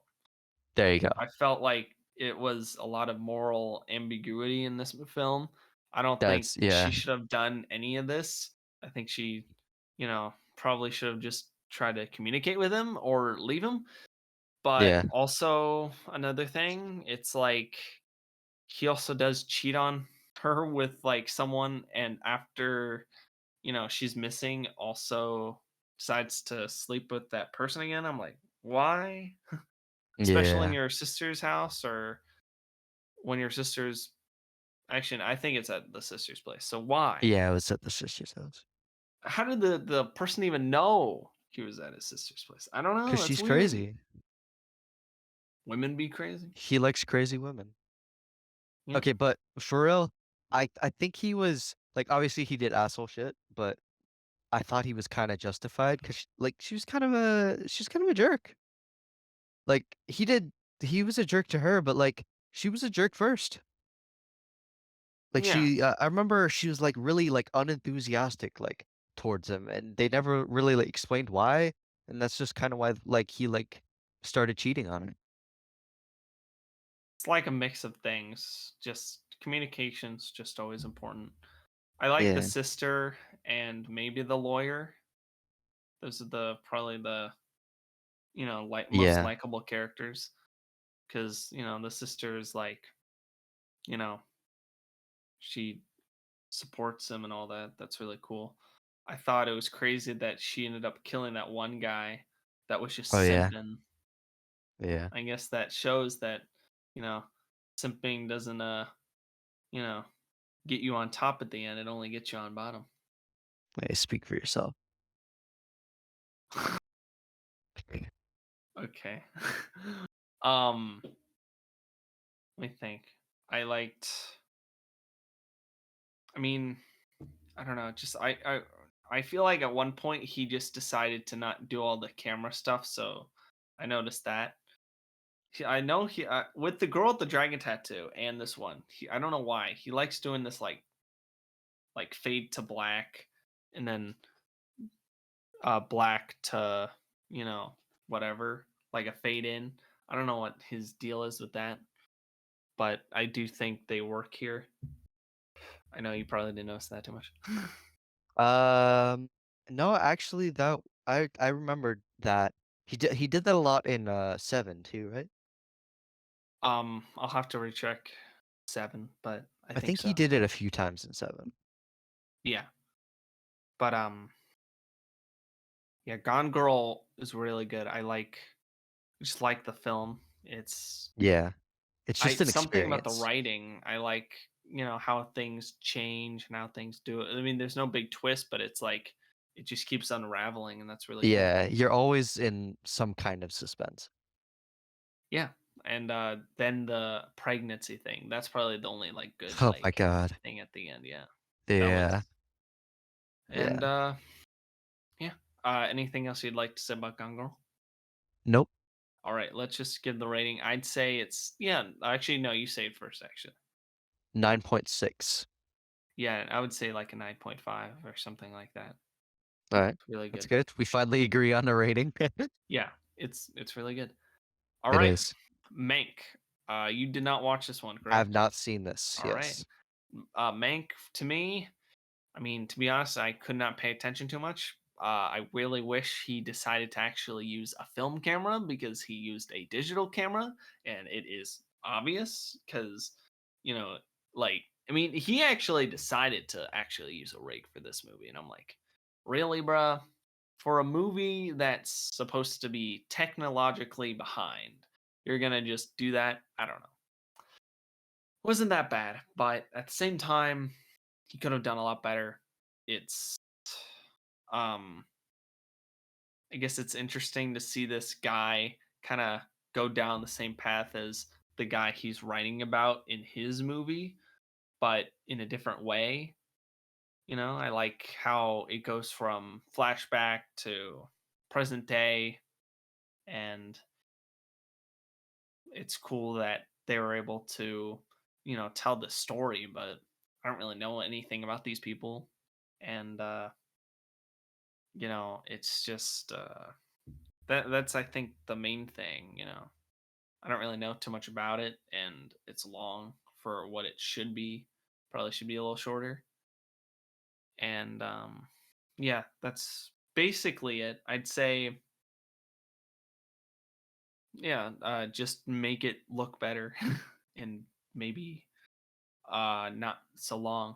Speaker 2: there you go.
Speaker 1: I felt like it was a lot of moral ambiguity in this film. I don't think
Speaker 2: That's
Speaker 1: she
Speaker 2: yeah.
Speaker 1: should have done any of this. I think she, probably should have just tried to communicate with him or leave him. But
Speaker 2: Yeah.
Speaker 1: also another thing, it's like he also does cheat on her with like someone, and after she's missing, also decides to sleep with that person again. I'm like, why? Especially in
Speaker 2: Yeah.
Speaker 1: your sister's house or when your sister's actually, I think it's at the sister's place. So why?
Speaker 2: Yeah, I was at the sister's house.
Speaker 1: How did the person even know he was at his sister's place? I don't know.
Speaker 2: 'Cause
Speaker 1: That's
Speaker 2: she's
Speaker 1: weird.
Speaker 2: crazy.
Speaker 1: Women be crazy.
Speaker 2: He likes crazy women.
Speaker 1: Yeah.
Speaker 2: Okay, but for real, I think he was like, obviously he did asshole shit, but I thought he was kinda justified 'cause, like, she's kind of a jerk. Like, he was a jerk to her, but, like, she was a jerk first. Like,
Speaker 1: Yeah.
Speaker 2: I remember she was, like, really, like, unenthusiastic, like, towards him, and they never really, like, explained why, and that's just kinda why, like, he, like, started cheating on her.
Speaker 1: It's like a mix of things. Just communication's just always important. I like the
Speaker 2: Yeah.
Speaker 1: sister and maybe the lawyer. Those are the probably the like most
Speaker 2: Yeah.
Speaker 1: likable characters because the sister is like you know she supports him and all that. That's really cool. I thought it was crazy that she ended up killing that one guy that was
Speaker 2: Oh,
Speaker 1: just
Speaker 2: yeah.
Speaker 1: simping.
Speaker 2: Yeah.
Speaker 1: I guess that shows that you know simping doesn't you know get you on top at the end. It only gets you on bottom.
Speaker 2: Hey, speak for yourself.
Speaker 1: Okay. um let me think. I liked, I mean, I don't know, just I feel like at one point he just decided to not do all the camera stuff, so I noticed that. I know he with the girl with the dragon tattoo and this one, I don't know why he likes doing this like fade to black and then black to whatever, like a fade in. I don't know what his deal is with that, but I do think they work here. I know you probably didn't notice that too much.
Speaker 2: Um, no, actually, that I remembered that he did that a lot in, 7 too, right?
Speaker 1: I'll have to recheck seven, but I
Speaker 2: I
Speaker 1: think
Speaker 2: think he
Speaker 1: so.
Speaker 2: did it a few times in 7.
Speaker 1: Yeah, but yeah, Gone Girl is really good. Just like the film. It's
Speaker 2: Yeah. It's just
Speaker 1: I
Speaker 2: an
Speaker 1: something about the
Speaker 2: experience.
Speaker 1: writing. I like, how things change and how things do it. I mean, there's no big twist, but it's like it just keeps unraveling, and that's really cool.
Speaker 2: Yeah, you're always in some kind of suspense.
Speaker 1: Yeah, and then the pregnancy thing. That's probably the only like good
Speaker 2: Oh my god.
Speaker 1: thing at the end. Yeah, that was
Speaker 2: Yeah,
Speaker 1: and
Speaker 2: yeah.
Speaker 1: yeah. Anything else you'd like to say about Gone Girl?
Speaker 2: Nope,
Speaker 1: All right, let's just give the rating. I'd say it's yeah. Actually, no, you say it first. Actually,
Speaker 2: 9.6.
Speaker 1: yeah, I would say like a 9.5 or something like that.
Speaker 2: Alright,
Speaker 1: It's really
Speaker 2: that's
Speaker 1: good.
Speaker 2: good. We finally agree on a rating.
Speaker 1: Yeah, it's really good. All
Speaker 2: It
Speaker 1: right,
Speaker 2: is.
Speaker 1: Mank. You did not watch this one,
Speaker 2: I have
Speaker 1: correct?
Speaker 2: not seen this,
Speaker 1: All right.
Speaker 2: yes.
Speaker 1: Mank to me, I mean, to be honest, I could not pay attention too much. I really wish he decided to actually use a film camera because he used a digital camera, and it is obvious because, you know, like, I mean, he actually decided to actually use a rig for this movie, and I'm like, really, bruh? For a movie that's supposed to be technologically behind, you're gonna just do that? I don't know. Wasn't that bad, but at the same time, he could have done a lot better. It's um I guess it's interesting to see this guy kind of go down the same path as the guy he's writing about in his movie, but in a different way. I like how it goes from flashback to present day, and it's cool that they were able to, tell the story, but I don't really know anything about these people. And it's just that's I think the main thing. I don't really know too much about it, and it's long for what it should be. Probably should be a little shorter. And yeah, that's basically it. I'd say, yeah, just make it look better, and maybe not so long.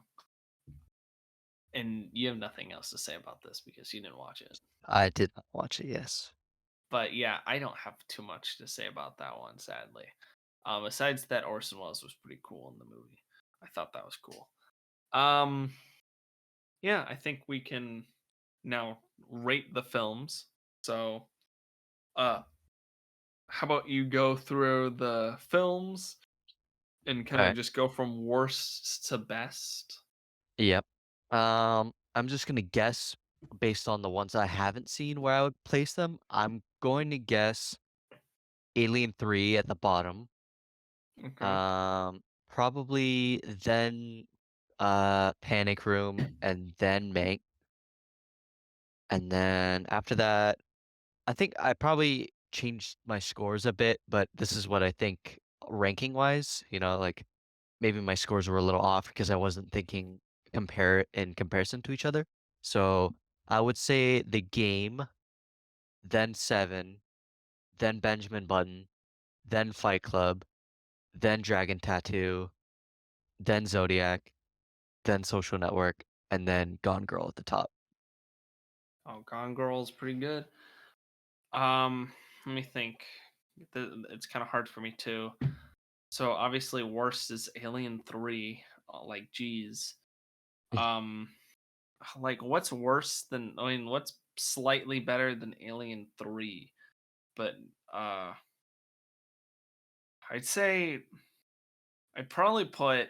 Speaker 1: And you have nothing else to say about this because you didn't watch it.
Speaker 2: I did not watch it, yes.
Speaker 1: But yeah, I don't have too much to say about that one, sadly. Besides that, Orson Welles was pretty cool in the movie. I thought that was cool. Um, yeah, I think we can now rate the films. So, uh, how about you go through the films and kind of
Speaker 2: Alright.
Speaker 1: just go from worst to best?
Speaker 2: Yep. I'm just gonna guess based on the ones I haven't seen where I would place them. I'm going to guess Alien 3 at the bottom.
Speaker 1: Okay.
Speaker 2: Probably then, Panic Room, and then Mank, and then after that, I think I probably changed my scores a bit, but this is what I think ranking-wise, like, maybe my scores were a little off because I wasn't thinking in comparison to each other. So, I would say The Game, then Seven, then Benjamin Button, then Fight Club, then Dragon Tattoo, then Zodiac, then Social Network, and then Gone Girl at the top.
Speaker 1: Oh, Gone Girl's pretty good. Let me think. It's kind of hard for me too. So obviously, worst is Alien 3. Like, geez. Um, like, what's worse than? I mean, what's slightly better than Alien 3? But uh, I'd say I'd probably put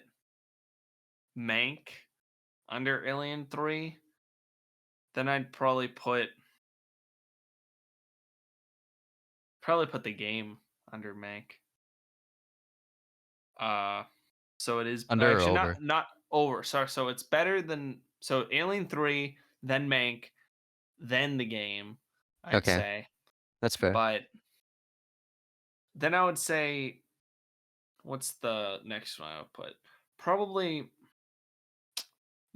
Speaker 1: Mank under Alien 3. Then I'd probably put the game under Mank. Uh, so it is
Speaker 2: Under or
Speaker 1: actually
Speaker 2: over?
Speaker 1: not over. Sorry, so it's better than Alien 3, then Mank, then the game. I'd
Speaker 2: Okay,
Speaker 1: say,
Speaker 2: that's fair.
Speaker 1: but then I would say, what's the next one I would put? Probably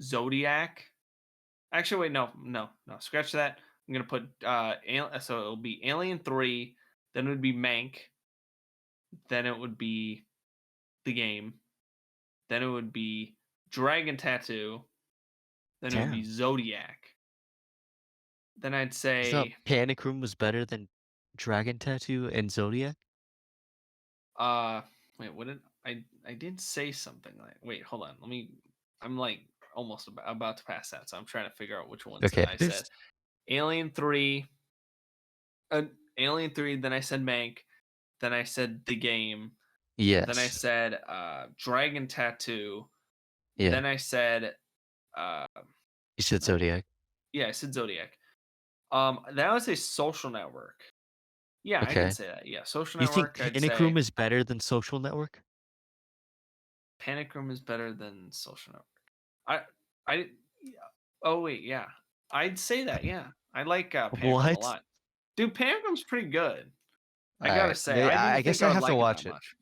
Speaker 1: Zodiac. Actually, wait, no, no, no. Scratch that. I'm gonna put so it'll be Alien 3, then it would be Mank, then it would be the game, then it would be Dragon Tattoo, then it would be
Speaker 2: Damn.
Speaker 1: Zodiac. Then I'd
Speaker 2: I thought
Speaker 1: say
Speaker 2: Panic Room was better than Dragon Tattoo and Zodiac?
Speaker 1: uh wait, what did I did say something like wait, hold on. I'm like almost about to pass that, so I'm trying to figure out which ones that
Speaker 2: Okay.
Speaker 1: I said. Alien 3, uh, Alien 3, then I said Mank, then I said The Game, then I
Speaker 2: Yes.
Speaker 1: said Dragon Tattoo,
Speaker 2: Yeah.
Speaker 1: then I said uh
Speaker 2: You said
Speaker 1: no,
Speaker 2: Zodiac.
Speaker 1: yeah, I said Zodiac. Then I would say Social Network. Yeah, I could
Speaker 2: Okay.
Speaker 1: say that. Yeah, Social
Speaker 2: You think
Speaker 1: Network, I'd
Speaker 2: Panic Room
Speaker 1: say
Speaker 2: is better than Social Network?
Speaker 1: Panic Room is better than Social Network. I yeah. Oh wait, yeah. I'd say that, yeah. I like Panic Room a
Speaker 2: What?
Speaker 1: lot. Dude, Panic Room's pretty good. I gotta
Speaker 2: Alright.
Speaker 1: say,
Speaker 2: May
Speaker 1: I
Speaker 2: I
Speaker 1: didn't think
Speaker 2: guess
Speaker 1: I
Speaker 2: I
Speaker 1: would
Speaker 2: have to
Speaker 1: like it that
Speaker 2: watch it.
Speaker 1: much.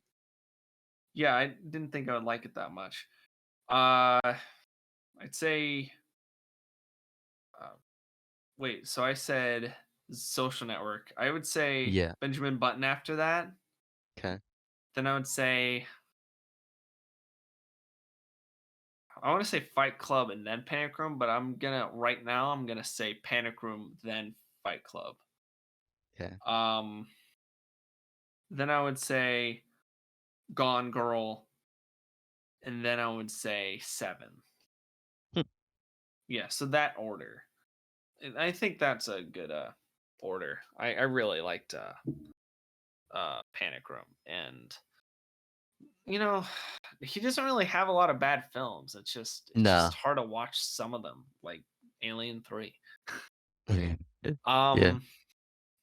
Speaker 1: Yeah, I didn't think I would like it that much. Uh, I'd say, uh, wait. So I said Social Network. I would say
Speaker 2: Yeah.
Speaker 1: Benjamin Button after that.
Speaker 2: Okay.
Speaker 1: Then I would say I want to say Fight Club and then Panic Room, but I'm gonna say Panic Room then Fight Club.
Speaker 2: Okay.
Speaker 1: Um, then I would say Gone Girl, and then I would say Seven.
Speaker 2: Hmm.
Speaker 1: Yeah, so that order. And I think that's a good order. I really liked Panic Room, and you know, he doesn't really have a lot of bad films. It's just
Speaker 2: No.
Speaker 1: hard to watch some of them, like Alien 3.
Speaker 2: Yeah. Yeah.
Speaker 1: Um,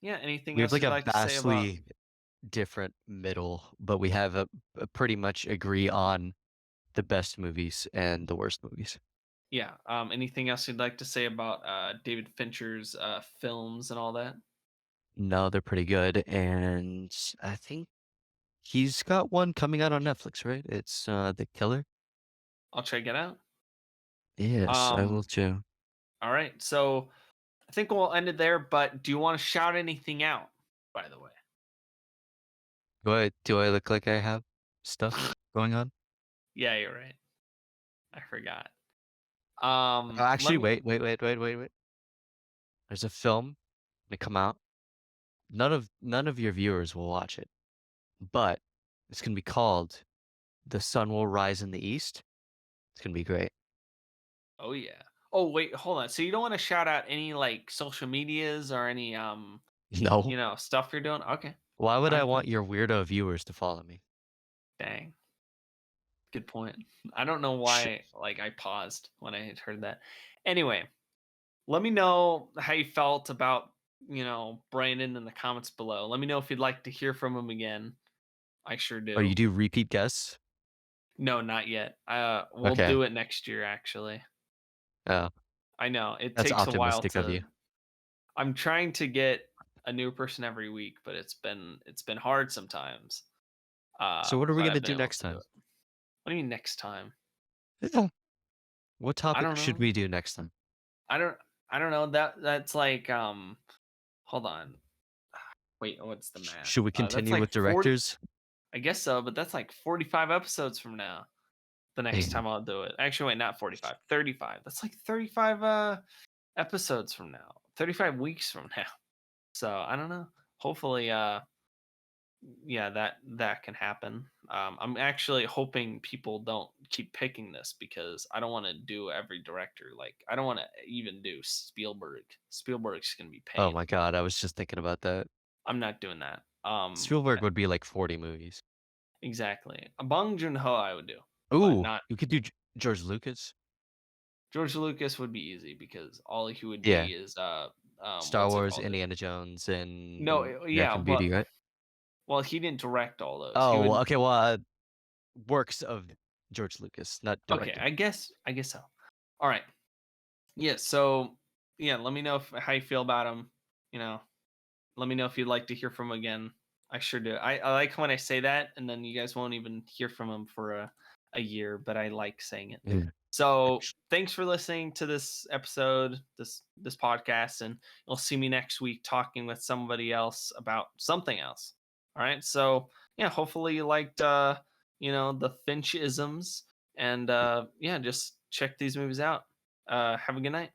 Speaker 1: yeah, anything
Speaker 2: We have
Speaker 1: else
Speaker 2: like
Speaker 1: you'd
Speaker 2: a
Speaker 1: like to say about
Speaker 2: vastly different middle, but we have a pretty much agree on the best movies and the worst movies.
Speaker 1: yeah, anything else you'd like to say about David Fincher's films and all that?
Speaker 2: No, they're pretty good, and I think he's got one coming out on Netflix, right? It's, The Killer?
Speaker 1: I'll check it out.
Speaker 2: Yes, I will
Speaker 1: Um,
Speaker 2: too.
Speaker 1: all right, so I think we'll end it there, but do you want to shout anything out, by the way?
Speaker 2: Do I look like I have stuff going on?
Speaker 1: Yeah, you're right. I forgot.
Speaker 2: Oh,
Speaker 1: Let
Speaker 2: actually,
Speaker 1: me
Speaker 2: wait. There's a film gonna come out. None of your viewers will watch it, but it's gonna be called The Sun Will Rise in the East. It's gonna be great.
Speaker 1: Oh yeah. Oh wait, hold on. So you don't want to shout out any like social medias or any
Speaker 2: No.
Speaker 1: stuff you're doing? Okay.
Speaker 2: Why would
Speaker 1: All
Speaker 2: I
Speaker 1: right,
Speaker 2: want your weirdo viewers to follow me?
Speaker 1: dang. Good point. I don't know
Speaker 2: Sh
Speaker 1: why like I paused when I had heard that. Anyway, let me know how you felt about, Brandon in the comments below. Let me know if you'd like to hear from him again. I sure
Speaker 2: Oh, you
Speaker 1: do.
Speaker 2: do repeat guests?
Speaker 1: No, not yet. We'll
Speaker 2: Okay.
Speaker 1: do it next year actually.
Speaker 2: Oh,
Speaker 1: I know. It
Speaker 2: that's
Speaker 1: takes a while
Speaker 2: optimistic of
Speaker 1: to
Speaker 2: you.
Speaker 1: I'm trying to get a new person every week, but it's been hard sometimes.
Speaker 2: So what are we
Speaker 1: But
Speaker 2: gonna
Speaker 1: I've been
Speaker 2: do
Speaker 1: able
Speaker 2: next
Speaker 1: to do
Speaker 2: time?
Speaker 1: it. What do you mean next time?
Speaker 2: Yeah. What
Speaker 1: I
Speaker 2: topic
Speaker 1: don't
Speaker 2: should
Speaker 1: know.
Speaker 2: we do next time?
Speaker 1: I don't I don't know. That's like hold on. Wait, what's the math?
Speaker 2: Should we
Speaker 1: That's
Speaker 2: continue
Speaker 1: like
Speaker 2: with
Speaker 1: 40.
Speaker 2: directors?
Speaker 1: I guess so, but that's like 45 episodes from now. The next
Speaker 2: Eh,
Speaker 1: time I'll do it. Actually, wait, not 45, 35. That's like 35 episodes from now. 35 weeks from now. So, I don't know. Hopefully yeah, that can happen. I'm actually hoping people don't keep picking this because I don't want to do every director. Like I don't want to even do Spielberg. Spielberg's gonna be
Speaker 2: oh
Speaker 1: pain.
Speaker 2: my god, I was just thinking about that.
Speaker 1: I'm not doing that.
Speaker 2: Spielberg would be like 40 movies.
Speaker 1: Exactly. A Bong Joon Ho I would do, but
Speaker 2: Ooh,
Speaker 1: not
Speaker 2: you could do George Lucas.
Speaker 1: George Lucas would be easy because all he would
Speaker 2: Yeah.
Speaker 1: be is
Speaker 2: Star
Speaker 1: what's it
Speaker 2: Wars,
Speaker 1: called?
Speaker 2: Indiana Jones,
Speaker 1: No,
Speaker 2: and
Speaker 1: yeah,
Speaker 2: American Beauty,
Speaker 1: but
Speaker 2: right?
Speaker 1: well, he didn't direct all those. He
Speaker 2: Oh,
Speaker 1: would
Speaker 2: okay, well, works of George Lucas, not
Speaker 1: okay.
Speaker 2: directed.
Speaker 1: I guess so. All right. Yeah. So yeah, let me know how you feel about him. You know, let me know if you'd like to hear from him again. I sure do. I like when I say that, and then you guys won't even hear from him for a year, but I like saying it.
Speaker 2: Yeah.
Speaker 1: So thanks for listening to this episode, this podcast, and you'll see me next week talking with somebody else about something else. All right. So yeah, hopefully you liked the Finch isms, and yeah, just check these movies out. Have a good night.